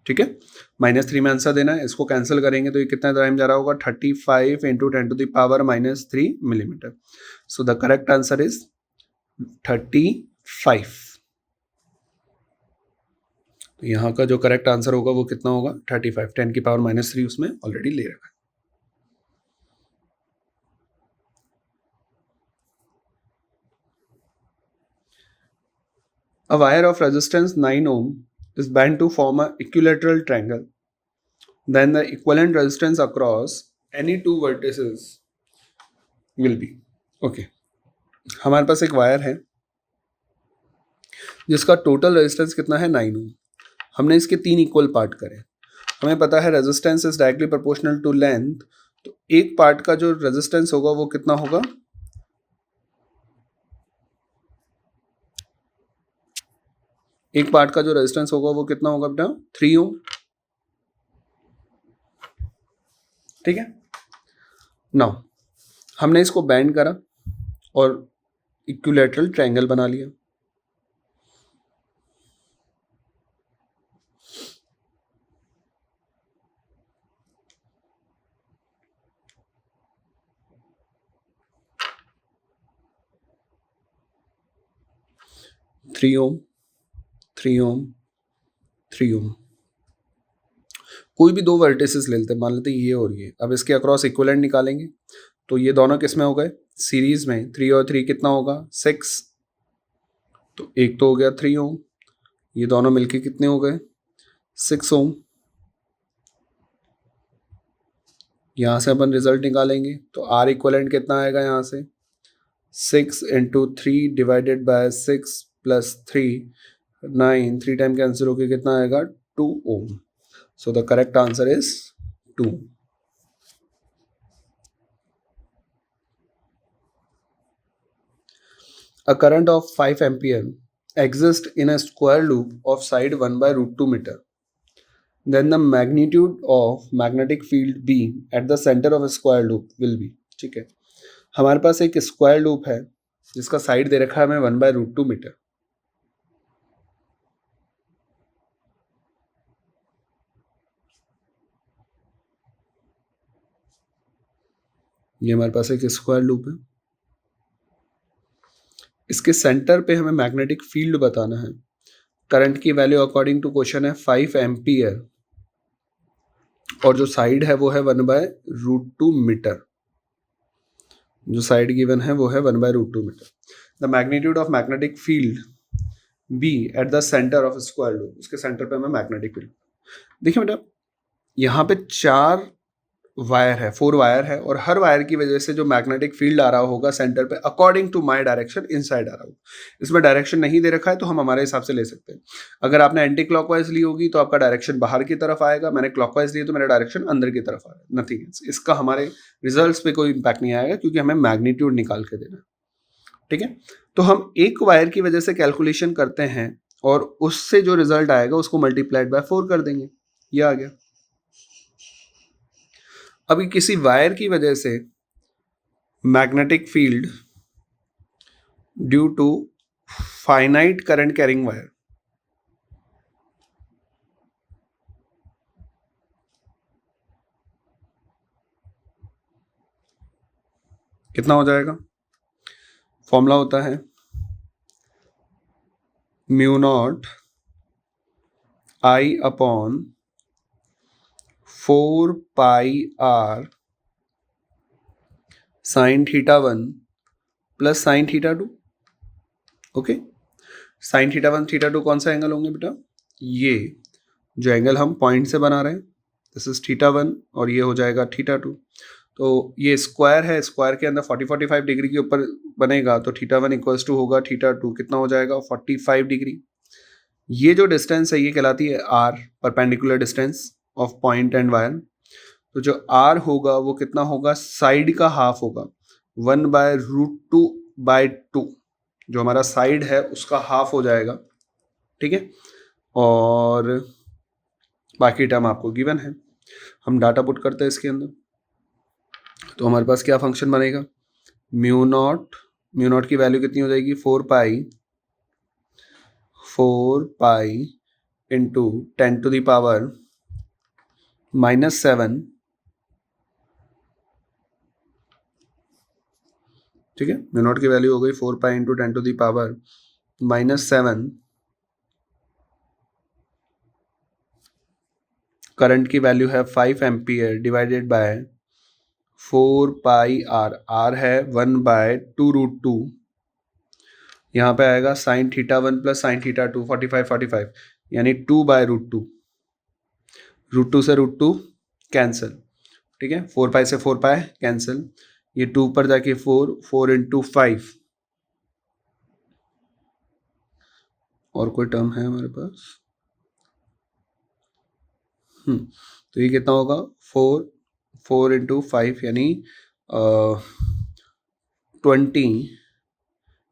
ठीक है, -3 में आंसर देना है, इसको कैंसिल करेंगे तो ये कितना टाइम जा रहा होगा, 35 into 10⁻³ millimetre. So the correct answer is 35। तो यहाँ का जो करेक्ट आंसर होगा वो कितना होगा, 35। 10⁻³ उसमें ऑलरेडी ले रखा है। A wire of resistance 9 ohm is bent to form a equilateral triangle. Then the equivalent resistance across any two vertices will be, okay, हमारे पास एक वायर है जिसका टोटल रेजिस्टेंस कितना है, 9 ओम। हमने इसके 3 इक्वल पार्ट करे, हमें पता है resistance is directly proportional to length, तो एक पार्ट का जो रेजिस्टेंस होगा वो कितना होगा, एक पार्ट का जो रेजिस्टेंस होगा वो कितना होगा बेटा, 3 ओम। ठीक है, नाउ हमने इसको बैंड करा और इक्विलैटरल ट्रायंगल बना लिया। थ्री ओम, 3 ओम, 3 ओम। कोई भी दो वर्टिसेस ले लेते हैं, मान लेते हैं ये और ये। अब इसके अक्रॉस इक्विवेलेंट निकालेंगे तो ये दोनों किस में हो गए, सीरीज में। 3 और 3 कितना होगा, 6। तो एक तो हो गया 3 ओम, ये दोनों मिलके कितने हो गए, 6 ओम। यहां से अपन रिजल्ट निकालेंगे तो आर इक्विवेलेंट कितना आएगा, यहाँ से 6 into 3 divided by 6 plus 3, 9, 3 time cancel होके कितना आएगा, 2 ohm. So the correct answer is 2। A current of 5 ampere exists in a square loop of side 1 by root 2 meter. Then the magnitude of magnetic field B at the center of a square loop will be। ठीक है, हमारे पास एक square loop है जिसका side दे रखा है हमें 1 बाय रूट 2 मीटर। ये हमारे पास एक स्क्वायर लूप है, इसके सेंटर पे हमें मैग्नेटिक फील्ड बताना है। करंट की वैल्यू अकॉर्डिंग टू क्वेश्चन है 5 एम्पियर और जो साइड है वो है 1 बाय रूट 2 मीटर। जो साइड गिवन है वो है 1 by root 2 metre. The magnitude of magnetic field B at the centre of square loop, उसके सेंटर पे हमें मैग्नेटिक फील्ड। देखिए बेटा, यहाँ पे 4 वायर है, 4 वायर है और हर वायर की वजह से जो मैग्नेटिक फील्ड आ रहा होगा सेंटर पे according to my direction inside आ रहा होगा। इसमें डायरेक्शन नहीं दे रखा है तो हम हमारे हिसाब से ले सकते हैं। अगर आपने एंटी क्लॉकवाइज ली होगी तो आपका डायरेक्शन बाहर की तरफ आएगा, मैंने क्लॉकवाइज ली तो मेरा डायरेक्शन अंदर की तरफ आएगा। नथिंग, इसका हमारे रिजल्ट्स पे कोई इंपैक्ट नहीं आएगा क्योंकि हमें मैग्नीट्यूड निकाल के देना। ठीक है, तो हम एक वायर की वजह से कैलकुलेशन करते हैं और उससे जो रिजल्ट आएगा उसको मल्टीप्लाइड बाय 4 कर देंगे, ये आ गया। अभी किसी वायर की वजह से magnetic field due to finite current carrying wire, कितना हो जाएगा, फॉर्मूला होता है mu nought I upon 4 pi R sine theta 1 plus sine theta 2। Okay, sine theta 1 theta 2 कौन सा एंगल होंगे बेटा, ये जो एंगल हम पॉइंट से बना रहे हैं दिस इज थीटा 1 और ये हो जाएगा थीटा 2। तो ये स्क्वायर है, स्क्वायर के अंदर 40-45 डिग्री के ऊपर बनेगा तो थीटा 1 इक्वल्स टू होगा थीटा 2, कितना हो जाएगा 45 डिग्री। ये जो डिस्टेंस है ये कहलाती है R, perpendicular distance of point and wire. तो जो आर होगा वो कितना होगा, साइड का हाफ होगा, 1 बाय रूट 2 बाय 2, जो हमारा साइड है उसका हाफ हो जाएगा। ठीक है, और बाकी टर्म आपको गिवन है, हम डाटा पुट करते हैं इसके अंदर। तो हमारे पास क्या फंक्शन बनेगा, म्यू नॉट की वैल्यू कितनी हो जाएगी, 4 pi into 10 to the power -7। ठीक है, म्यू नॉट की वैल्यू हो गई 4 pi into 10 to the power -7। Current की वैल्यू है 5 ampere divided by 4 pi R, R है 1 बाय 2 रूट 2। यहाँ पे आएगा sine theta 1 plus sine theta 2, 45 यानी 2 बाय रूट 2। रूट 2 से रूट 2 कैंसिल। ठीक है, 4 पाई से 4 पाई कैंसिल, ये 2 पर जाके 4 इंटू 5 और कोई टर्म है हमारे पास, तो ये कितना होगा 4 इंटू 5 यानी 20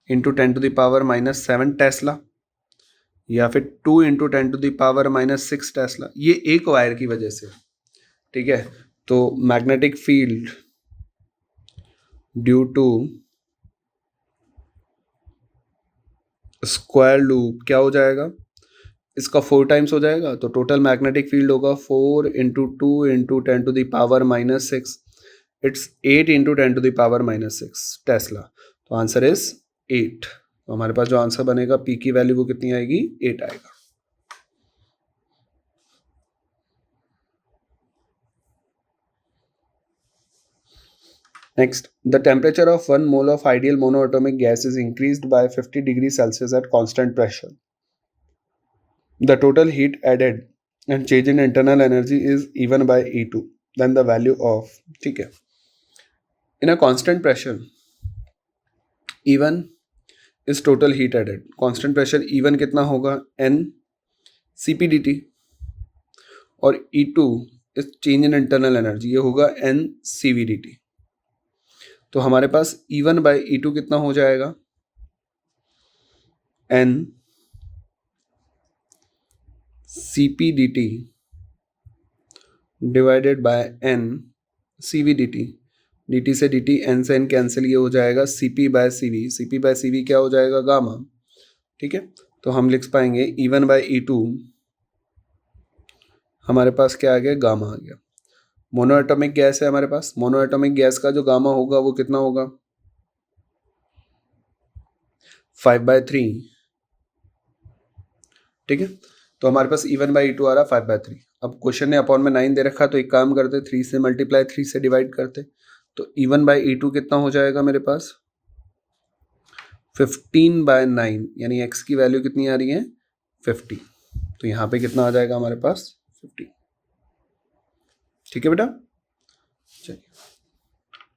into 10 to the power -7 tesla, या फिर 2 into 10 to the power -6 tesla, ये एक वायर की वजह से। ठीक है, तो magnetic field due to square loop क्या हो जाएगा, इसका 4 टाइम्स हो जाएगा तो टोटल मैग्नेटिक फील्ड होगा 4 into 2 into 10 to the power -6, it's 8 into 10 to the power -6 tesla. तो आंसर इज 8। तो हमारे पास जो आंसर बनेगा पी की वैल्यू वो कितनी आएगी, 8 आएगा। Next, the temperature of 1 mole of ideal monoatomic gas is increased by 50 degrees Celsius at constant pressure. The total heat added and change in internal energy is even by E2. Then the value of, ठीक है, in a constant pressure, E1 is total heat added. Constant pressure E1 कितना होगा, N CPDT, और E2 is change in internal energy, ये होगा N CVDT. तो हमारे पास E1 by E2 कितना हो जाएगा, N CPDT divided by N CVDT. dt से dt, n से n कैंसिल, ये हो जाएगा Cp by CV. Cp by CV क्या हो जाएगा, गामा. ठीक है, तो हम लिख पाएंगे E1 बाय E2 हमारे पास क्या आ गया, गामा आ गया. मोनोएटॉमिक गैस है हमारे पास. मोनोएटॉमिक गैस का जो गामा होगा वो कितना होगा, 5/3. ठीक है, तो हमारे पास E1 बाई E2 आ रहा 5/3. अब क्वेश्चन ने अपॉन में 9 दे रखा, तो एक काम करते, 3 से मल्टीप्लाई 3 से डिवाइड करते, तो E1 बाई E2 कितना हो जाएगा मेरे पास, 15/9, यानी x की वैल्यू कितनी आ रही है, 50. तो यहाँ पे कितना आ जाएगा हमारे पास, 50. ठीक है बेटा, चलिए.